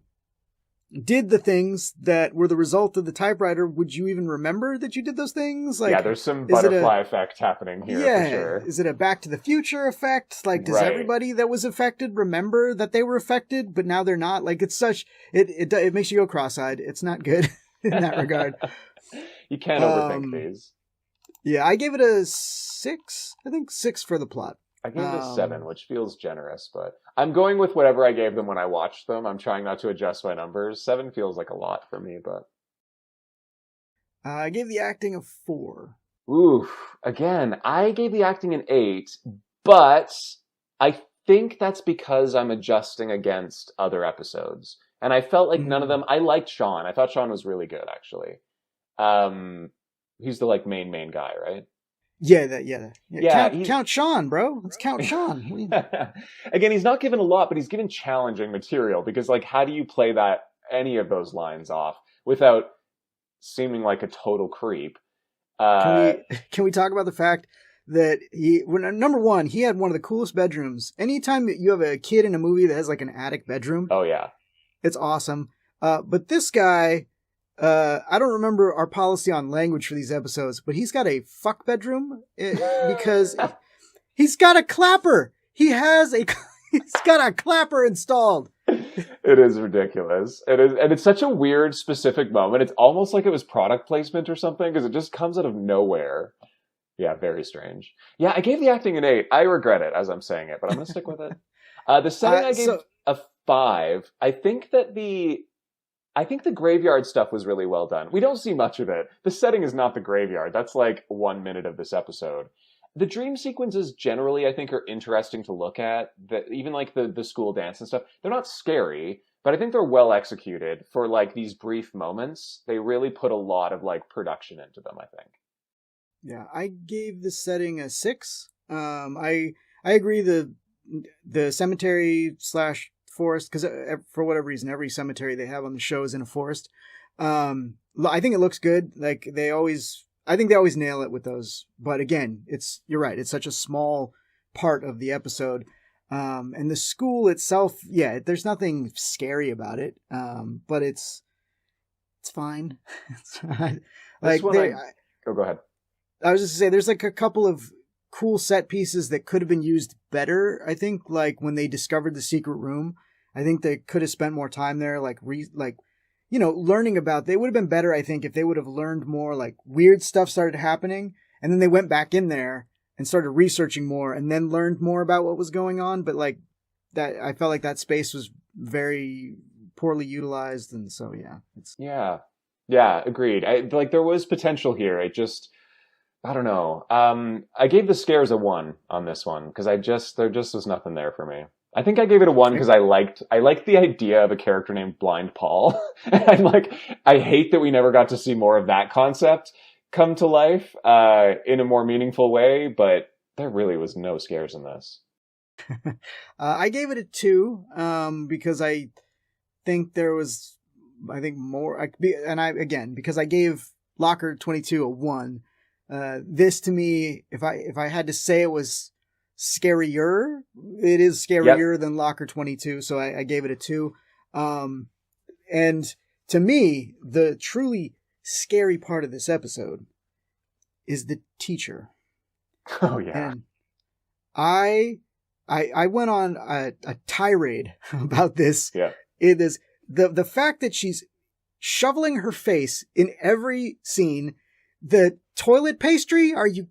did the things that were the result of the typewriter, would you even remember that you did those things? Like, yeah, there's some butterfly effect happening here for sure. Is it a Back to the Future effect? Like, does everybody that was affected remember that they were affected, but now they're not? Like, it's such, it makes you go cross-eyed. It's not good in that regard. You can't overthink these. Yeah, I gave it a 6. I think 6 for the plot. I gave it a 7, which feels generous, but I'm going with whatever I gave them when I watched them. I'm trying not to adjust my numbers. 7 feels like a lot for me, but... I gave the acting a 4. Ooh, again, I gave the acting an 8, but I think that's because I'm adjusting against other episodes. And I felt like none of them... I liked Sean. I thought Sean was really good, actually. He's the, like, main guy, right? Yeah. Count Sean, bro. Let's count Sean. Again, he's not given a lot, but he's given challenging material because, like, how do you play any of those lines off without seeming like a total creep? Can we talk about the fact that number one, he had one of the coolest bedrooms. Anytime you have a kid in a movie that has like an attic bedroom, oh yeah, it's awesome. But this guy. I don't remember our policy on language for these episodes, but he's got a fuck bedroom because he's got a clapper. He's got a clapper installed. It is ridiculous. It is, and it's such a weird, specific moment. It's almost like it was product placement or something because it just comes out of nowhere. Yeah, very strange. Yeah, I gave the acting an 8. I regret it as I'm saying it, but I'm going to stick with it. The setting I gave a 5. I think the graveyard stuff was really well done. We don't see much of it. The setting is not the graveyard. That's like 1 minute of this episode. The dream sequences generally, I think, are interesting to look at. Even like the school dance and stuff, they're not scary, but I think they're well executed for like these brief moments. They really put a lot of like production into them, I think. Yeah, I gave the setting a 6. I agree the cemetery / forest, because for whatever reason every cemetery they have on the show is in a forest. I think it looks good. Like I think they always nail it with those, but again, you're right, it's such a small part of the episode. And the school itself, yeah, there's nothing scary about it, but it's fine. Like go ahead. I was just gonna say there's like a couple of cool set pieces that could have been used better. I think like when they discovered the secret room, I think they could have spent more time there, learning about. They would have been better, I think, if they would have learned more. Like weird stuff started happening, and then they went back in there and started researching more, and then learned more about what was going on. But like that, I felt like that space was very poorly utilized, and so yeah, agreed. There was potential here. I don't know. I gave the scares a 1 on this one because there just was nothing there for me. I think I gave it a 1 because I liked the idea of a character named Blind Paul. And I hate that we never got to see more of that concept come to life in a more meaningful way, but there really was no scares in this. I gave it a 2 because I think there was more, because I gave Locker 22 a 1. This to me, if I had to say it was scarier, it is scarier than Locker 22, so I gave it a 2. And to me, the truly scary part of this episode is the teacher. Oh yeah. And I went on a tirade about this. Yeah. It is the fact that she's shoveling her face in every scene. The toilet pastry? Are you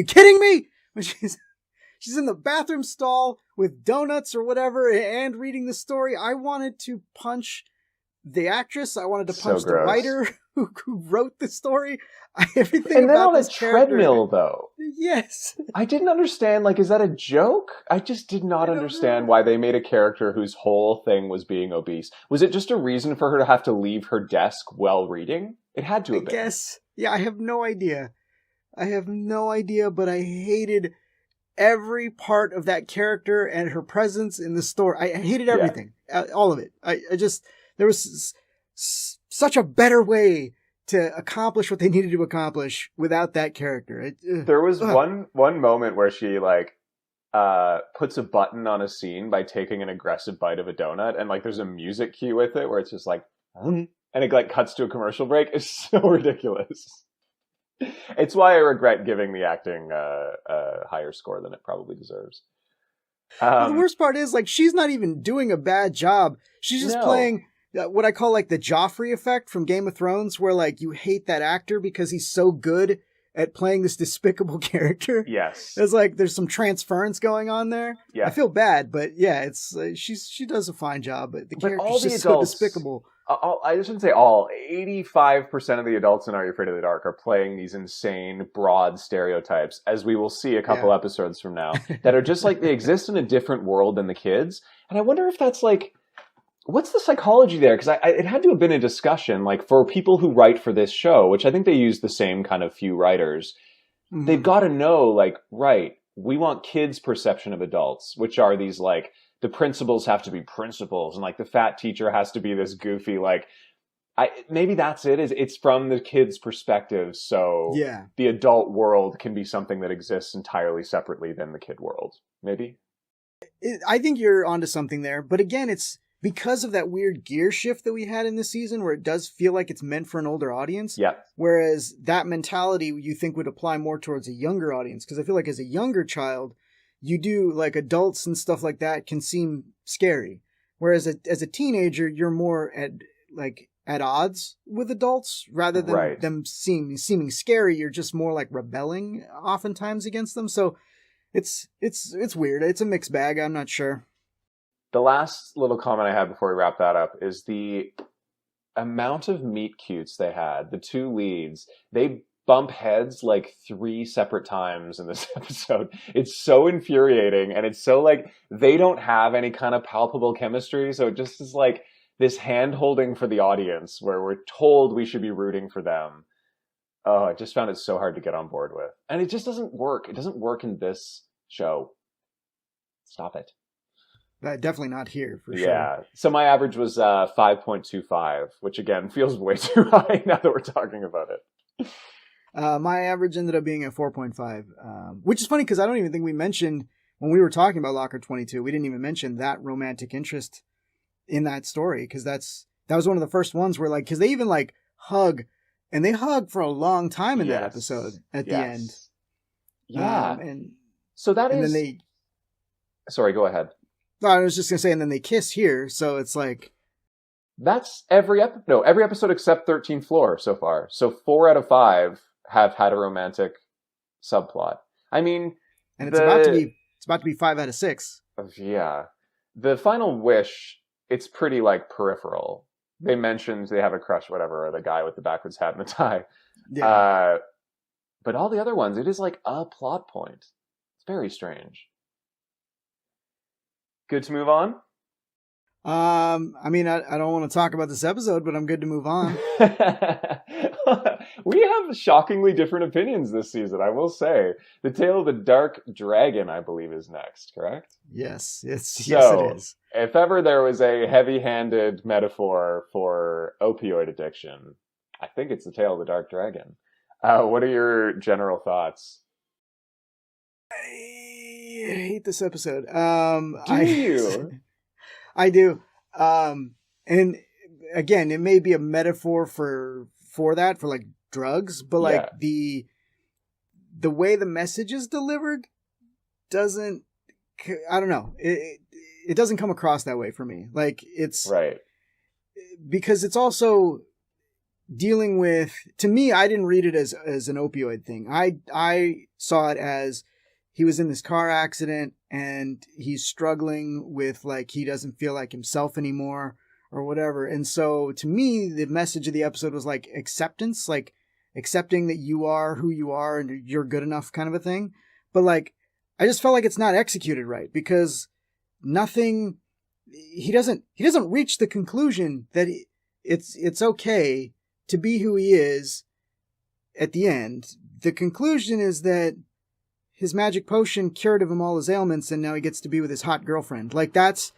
kidding me? When she's in the bathroom stall with donuts or whatever and reading the story. I wanted to punch the actress. I wanted to punch the writer who wrote the story. Everything and then about on this a treadmill, character. though. Yes. I didn't understand. Is that a joke? I just did not understand why they made a character whose whole thing was being obese. Was it just a reason for her to have to leave her desk while reading? It had to have been. I guess. Yeah, I have no idea. But I hated every part of that character and her presence in the store. I hated everything. All of it. There was such a better way to accomplish what they needed to accomplish without that character. There was one moment where she puts a button on a scene by taking an aggressive bite of a donut, and there's a music cue with it where it's just and it like cuts to a commercial break is so ridiculous. It's why I regret giving the acting a higher score than it probably deserves. The worst part is, like, she's not even doing a bad job. She's just playing what I call, like, the Joffrey effect from Game of Thrones, where, like, you hate that actor because he's so good at playing this despicable character. Yes. It's like there's some transference going on there. Yeah. I feel bad, but yeah, it's she does a fine job, but the character's just so despicable. I shouldn't say all. 85% of the adults in Are You Afraid of the Dark are playing these insane, broad stereotypes, as we will see a couple episodes from now, that are just like they exist in a different world than the kids. And I wonder if that's like, what's the psychology there? Because it had to have been a discussion, like for people who write for this show, which I think they use the same kind of few writers. Mm-hmm. They've got to know, like, right, we want kids' perception of adults, which are these like, the principals have to be principals, and like the fat teacher has to be this goofy, like, maybe that's it. It's from the kid's perspective, so the adult world can be something that exists entirely separately than the kid world. Maybe. I think you're onto something there, but again, it's because of that weird gear shift that we had in this season, where it does feel like it's meant for an older audience. Yeah. Whereas that mentality you think would apply more towards a younger audience, because I feel like as a younger child, you do, like, adults and stuff like that can seem scary. Whereas as a teenager, you're more at odds with adults rather than them seeming scary. You're just more like rebelling oftentimes against them. So it's weird. It's a mixed bag. I'm not sure. The last little comment I had before we wrap that up is the amount of meet cutes they had. The two leads, they bump heads like 3 separate times in this episode. It's so infuriating, and it's so like they don't have any kind of palpable chemistry, so it just is like this hand-holding for the audience where we're told we should be rooting for them. Oh, I just found it so hard to get on board with. And it just doesn't work. It doesn't work in this show. Stop it. Definitely not here, for sure. Yeah. So my average was 5.25, which again feels way too high now that we're talking about it. My average ended up being a 4.5, which is funny because I don't even think we mentioned, when we were talking about Locker 22, we didn't even mention that romantic interest in that story, because that was one of the first ones where, like, because they even like hug, and they hug for a long time in that episode at the end. Yeah. And so that and is... then they... Sorry, go ahead. No, I was just going to say, and then they kiss here, so it's like... That's every episode except 13th Floor so far. So 4 out of 5 have had a romantic subplot. I mean... And it's about to be 5 out of 6. Yeah. The final wish, it's pretty, like, peripheral. They mentioned they have a crush, whatever, or the guy with the backwards hat and the tie. Yeah. But all the other ones, it is like a plot point. It's very strange. Good to move on? I mean, I don't want to talk about this episode, but I'm good to move on. We have shockingly different opinions this season, I will say. The Tale of the Dark Dragon, I believe, is next, correct? Yes, it is. If ever there was a heavy-handed metaphor for opioid addiction, I think it's The Tale of the Dark Dragon. What are your general thoughts? I hate this episode. Do you? I do. And again, it may be a metaphor for that, for like drugs, but like the way the message is delivered doesn't, I don't know. It doesn't come across that way for me. Like, it's right. Because it's also dealing with, to me, I didn't read it as an opioid thing. I saw it as he was in this car accident and he's struggling with, like, he doesn't feel like himself anymore or whatever. And so to me, the message of the episode was like acceptance, like accepting that you are who you are and you're good enough kind of a thing. But like, I just felt like it's not executed right, because he doesn't reach the conclusion that it's okay to be who he is at the end. The conclusion is that his magic potion cured him all his ailments, and now he gets to be with his hot girlfriend. Like, that's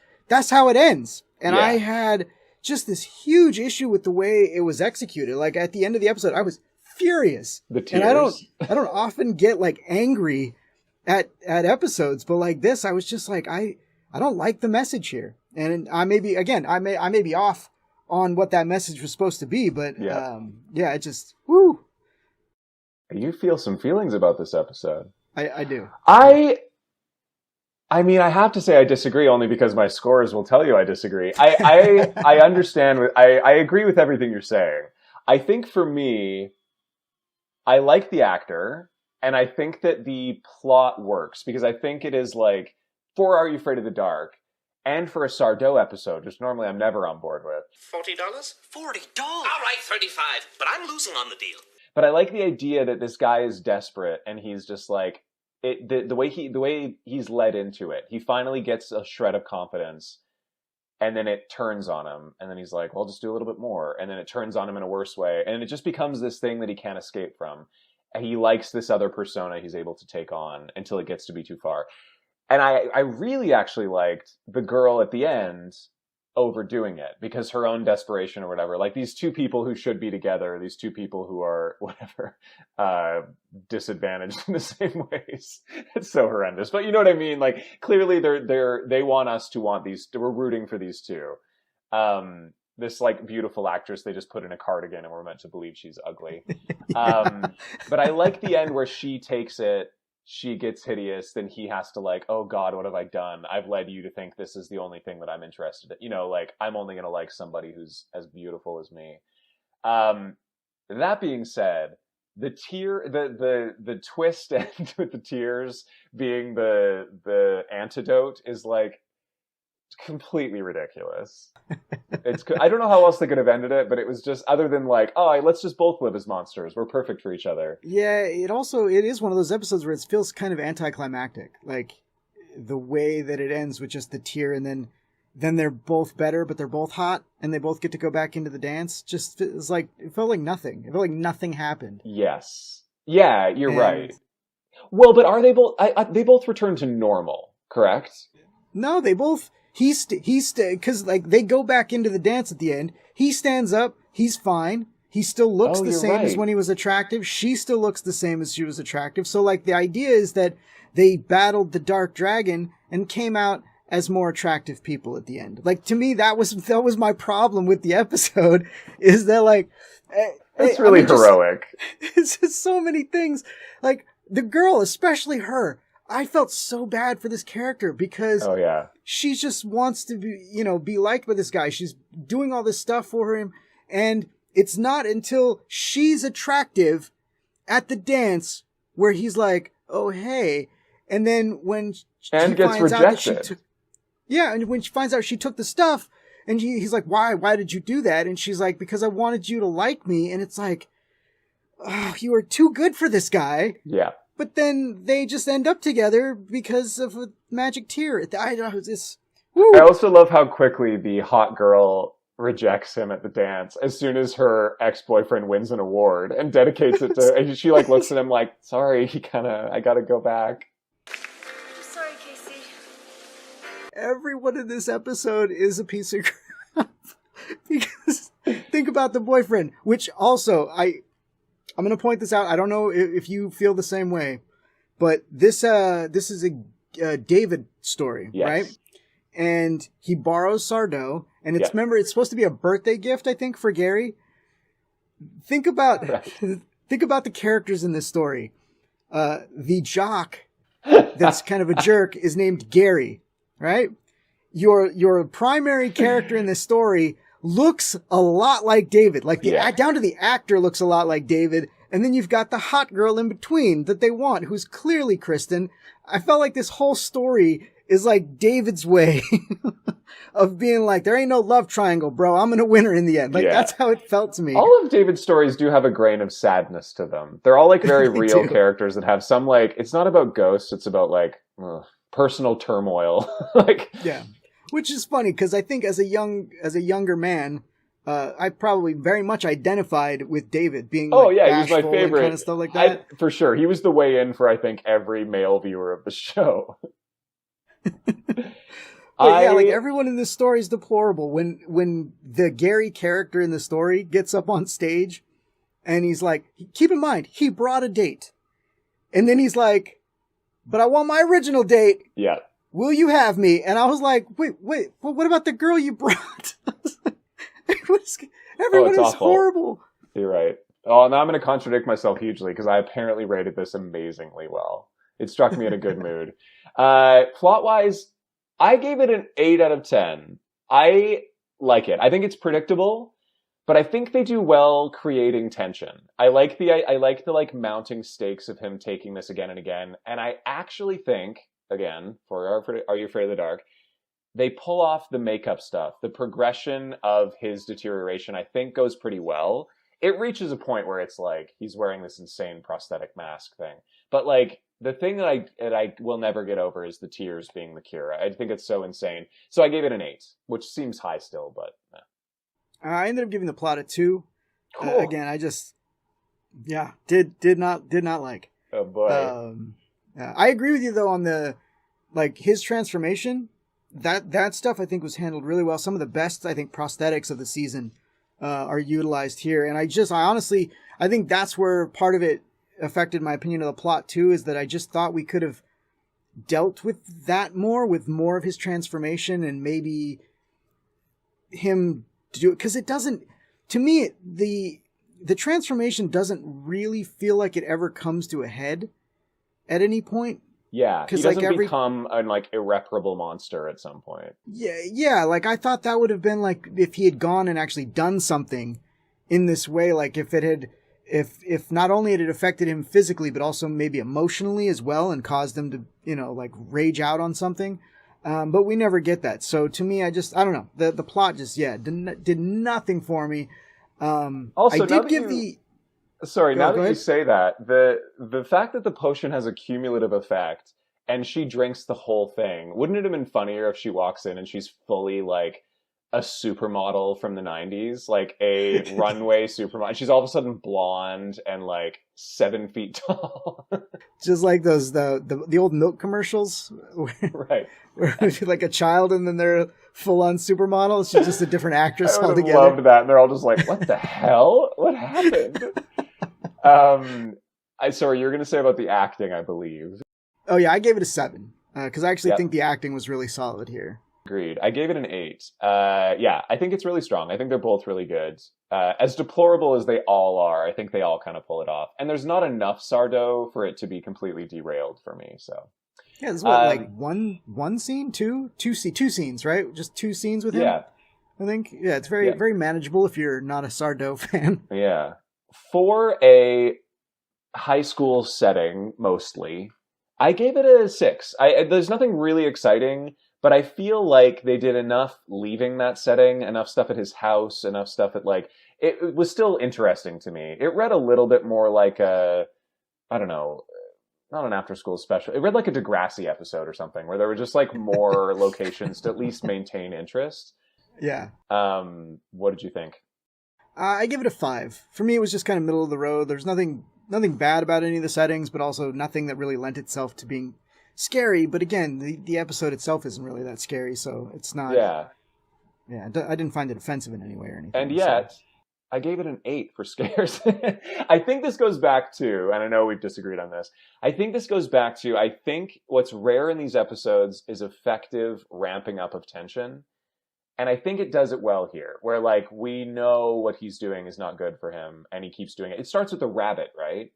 how it ends. And I had just this huge issue with the way it was executed. Like, at the end of the episode, I was furious. The tears. And I don't often get like angry at episodes, but like this, I was just like, I don't like the message here. And I may be off on what that message was supposed to be. But it just, woo. You feel some feelings about this episode. I do. I mean, I have to say I disagree only because my scores will tell you I disagree. I understand. I agree with everything you're saying. I think for me, I like the actor, and I think that the plot works because I think it is like for Are You Afraid of the Dark and for a Sardou episode, which normally I'm never on board with. $40? $40. All right, 35, but I'm losing on the deal. But I like the idea that this guy is desperate and he's just like the way he's led into it. He finally gets a shred of confidence. And then it turns on him. And then he's like, well, I'll just do a little bit more. And then it turns on him in a worse way. And it just becomes this thing that he can't escape from. And he likes this other persona he's able to take on until it gets to be too far. And I really actually liked the girl at the end overdoing it because her own desperation or whatever. Like these two people who should be together, these two people who are whatever, disadvantaged in the same ways. It's so horrendous. But you know what I mean? Like clearly they want us to want these, we're rooting for these two. This like beautiful actress they just put in a cardigan and we're meant to believe she's ugly. But I like the end where she takes it, she gets hideous, then he has to like, oh God, what have I done? I've led you to think this is the only thing that I'm interested in. You know, like I'm only going to like somebody who's as beautiful as me. That being said, the twist end with the tears being the antidote is like completely ridiculous. I don't know how else they could have ended it, but it was just other than like, oh, let's just both live as monsters. We're perfect for each other. Yeah, it is one of those episodes where it feels kind of anticlimactic. Like the way that it ends with just the tear and then they're both better, but they're both hot and they both get to go back into the dance. Just it felt like nothing. It felt like nothing happened. Yes. Yeah, you're right. Well, but are they both, they both return to normal, correct? No, they both, because like they go back into the dance at the end. He stands up. He's fine. He still looks the same as when he was attractive. She still looks the same as she was attractive. So like the idea is that they battled the dark dragon and came out as more attractive people at the end. Like to me, that was my problem with the episode is that like, it's really heroic. It's just so many things. Like the girl, especially her, I felt so bad for this character because she just wants to be liked by this guy. She's doing all this stuff for him. And it's not until she's attractive at the dance where he's like, oh, hey. And then when she finds out that she took, and when she finds out she took the stuff and he's like, why did you do that? And she's like, because I wanted you to like me. And it's like, oh, you are too good for this guy. Yeah. But then they just end up together because of a magic tear. I also love how quickly the hot girl rejects him at the dance as soon as her ex-boyfriend wins an award and dedicates it to, and she like looks at him like, sorry, I gotta go back. I'm sorry, Casey. Everyone in this episode is a piece of crap. Because think about the boyfriend, which also I'm going to point this out. I don't know if you feel the same way, but this is a David story, right? And he borrows Sardou, and remember, it's supposed to be a birthday gift, I think, for Gary. Think about the characters in this story. The jock that's kind of a jerk is named Gary, right? Your primary character in this story looks a lot like David. Like down to the actor looks a lot like David. And then you've got the hot girl in between that they want, who's clearly Kristen. I felt like this whole story is like David's way of being like, there ain't no love triangle, bro. I'm going to win her in the end. Like that's how it felt to me. All of David's stories do have a grain of sadness to them. They're all like very real characters that have some like, it's not about ghosts. It's about like personal turmoil. Which is funny because I think as a younger man, I probably very much identified with David being he was my favorite, kind of stuff like that. For sure, he was the way in for I think every male viewer of the show. Like everyone in this story is deplorable. When the Gary character in the story gets up on stage, and he's like, keep in mind he brought a date, and then he's like, but I want my original date. Yeah. Will you have me? And I was like, wait, what about the girl you brought? Everyone is awful. horrible. You're right. Oh, now I'm going to contradict myself hugely because I apparently rated this amazingly well. It struck me in a good mood. Plot-wise, I gave it an 8 out of 10. I like it. I think it's predictable, but I think they do well creating tension. I like the mounting stakes of him taking this again and again. And I actually think, again, for Are You Afraid of the Dark, they pull off the makeup stuff. The progression of his deterioration, I think, goes pretty well. It reaches a point where it's like he's wearing this insane prosthetic mask thing. But like the thing that I will never get over is the tears being the cure. I think it's so insane. So I gave it an 8, which seems high still, but I ended up giving the plot a 2. Cool. Again, I just did not like. Oh boy. I agree with you though on the his transformation. That stuff I think was handled really well. Some of the best I think prosthetics of the season are utilized here, and I honestly think that's where part of it affected my opinion of the plot too, is that I just thought we could have dealt with that more, with more of his transformation and maybe him do it, because it doesn't, to me, the transformation doesn't really feel like it ever comes to a head at any point. Yeah, he doesn't become an irreparable monster at some point. Yeah, I thought that would have been if he had gone and actually done something in this way, if not only had it affected him physically, but also maybe emotionally as well and caused him to, rage out on something. But we never get that. So to me, I don't know. The plot just, did nothing for me. Also, I did give Sorry, now that you say that, the fact that the potion has a cumulative effect and she drinks the whole thing, wouldn't it have been funnier if she walks in and she's fully a supermodel from the 90s, a runway supermodel? She's all of a sudden blonde and 7 feet tall. Just like those the old milk commercials, right? Where a child and then they're full on supermodel. She's just a different actress altogether. I loved that, and they're all just like, "What the hell? What happened?" Sorry, you were going to say about the acting, I believe. Oh yeah, I gave it a 7 because I actually think the acting was really solid here. Agreed. I gave it an 8. I think it's really strong. I think they're both really good. As deplorable as they all are, I think they all kind of pull it off. And there's not enough Sardo for it to be completely derailed for me. So yeah, there's what one scene, two scenes, right? Just 2 scenes with him. Yeah, I think it's very manageable if you're not a Sardo fan. Yeah, for a high school setting, mostly, I gave it a 6. There's nothing really exciting. But I feel like they did enough leaving that setting, enough stuff at his house, enough stuff at it was still interesting to me. It read a little bit more like I don't know, not an after school special. It read like a Degrassi episode or something where there were just more locations to at least maintain interest. Yeah. What did you think? I give it a 5. For me, it was just kind of middle of the road. There's nothing bad about any of the settings, but also nothing that really lent itself to being scary. But again, the episode itself isn't really that scary, so it's not. Yeah, I didn't find it offensive in any way or anything. And yet, I gave it an 8 for scares. I think this goes back to, and I know we've disagreed on this, I think what's rare in these episodes is effective ramping up of tension. And I think it does it well here, where we know what he's doing is not good for him, and he keeps doing it. It starts with the rabbit, right?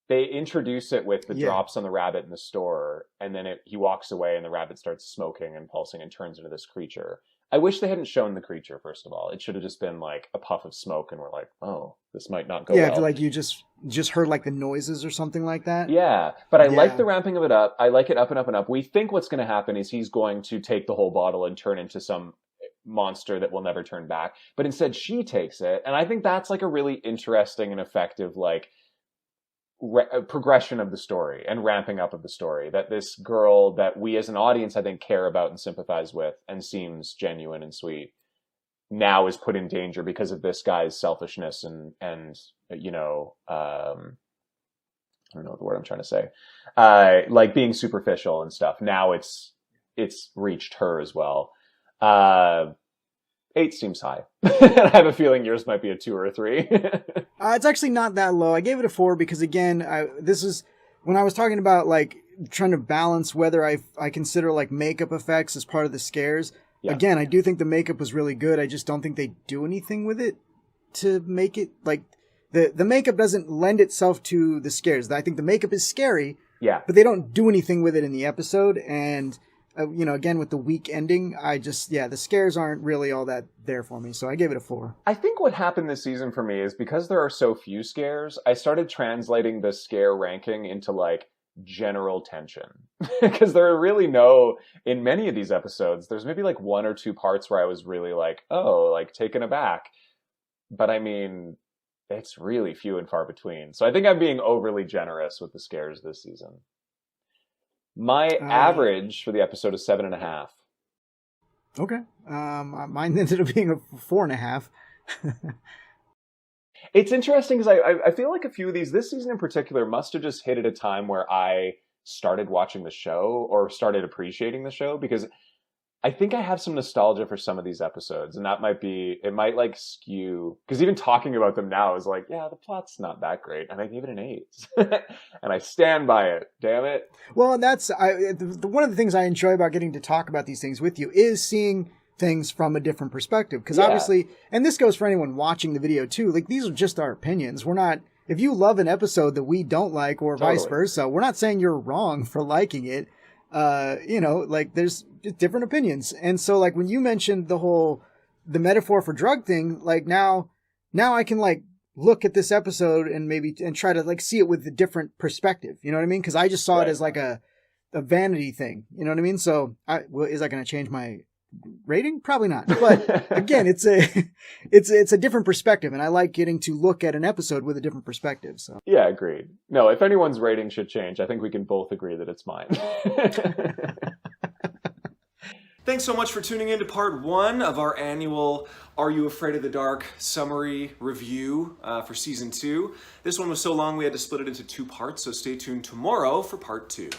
They introduce it with the drops on the rabbit in the store, and then he walks away, and the rabbit starts smoking and pulsing and turns into this creature. I wish they hadn't shown the creature, first of all. It should have just been a puff of smoke, and we're like, oh, this might not go well. Yeah, I feel like you just heard the noises or something like that. Yeah, but I like the ramping of it up. I like it up and up and up. We think what's going to happen is he's going to take the whole bottle and turn into some monster that will never turn back. But instead, she takes it, and I think that's a really interesting and effective progression of the story and ramping up of the story, that this girl that we as an audience I think care about and sympathize with and seems genuine and sweet now is put in danger because of this guy's selfishness and I don't know the word I'm trying to say, being superficial and stuff. Now it's reached her as well. 8 seems high. I have a feeling yours might be a 2 or a 3. It's actually not that low. I gave it a 4 because, again, this is when I was talking about trying to balance whether I consider makeup effects as part of the scares. Yeah. Again, I do think the makeup was really good. I just don't think they do anything with it to make it like the makeup doesn't lend itself to the scares. I think the makeup is scary, Yeah. but they don't do anything with it in the episode. And again, with the weak ending, the scares aren't really all that there for me. So I gave it a 4. I think what happened this season for me is because there are so few scares, I started translating the scare ranking into like general tension. Because there are really in many of these episodes, there's maybe like 1 or 2 parts where I was really like, oh, like taken aback. But I mean, it's really few and far between. So I think I'm being overly generous with the scares this season. My average for the episode is 7.5. Okay. Mine ended up being a 4.5. It's interesting because I feel like a few of these, this season in particular, must have just hit at a time where I started watching the show or started appreciating the show, because I think I have some nostalgia for some of these episodes, and that it might like skew, because even talking about them now is like, yeah, the plot's not that great, and I gave it an 8. And I stand by it, damn it. Well, and that's one of the things I enjoy about getting to talk about these things with you is seeing things from a different perspective. Because obviously, and this goes for anyone watching the video too, like these are just our opinions. We're not, if you love an episode that we don't like or vice versa, we're not saying you're wrong for liking it. Like there's different opinions. And so like when you mentioned the metaphor for drug thing, like now I can like look at this episode and try to like see it with a different perspective. You know what I mean? Cause I just saw it as like a vanity thing. You know what I mean? So is that going to change my rating? Probably not. But again, it's a different perspective, and I like getting to look at an episode with a different perspective. So yeah, agreed. No, if anyone's rating should change, I think we can both agree that it's mine. Thanks so much for tuning in to part 1 of our annual Are You Afraid of the Dark summary review for season 2. This one was so long we had to split it into 2 parts, so stay tuned tomorrow for part 2.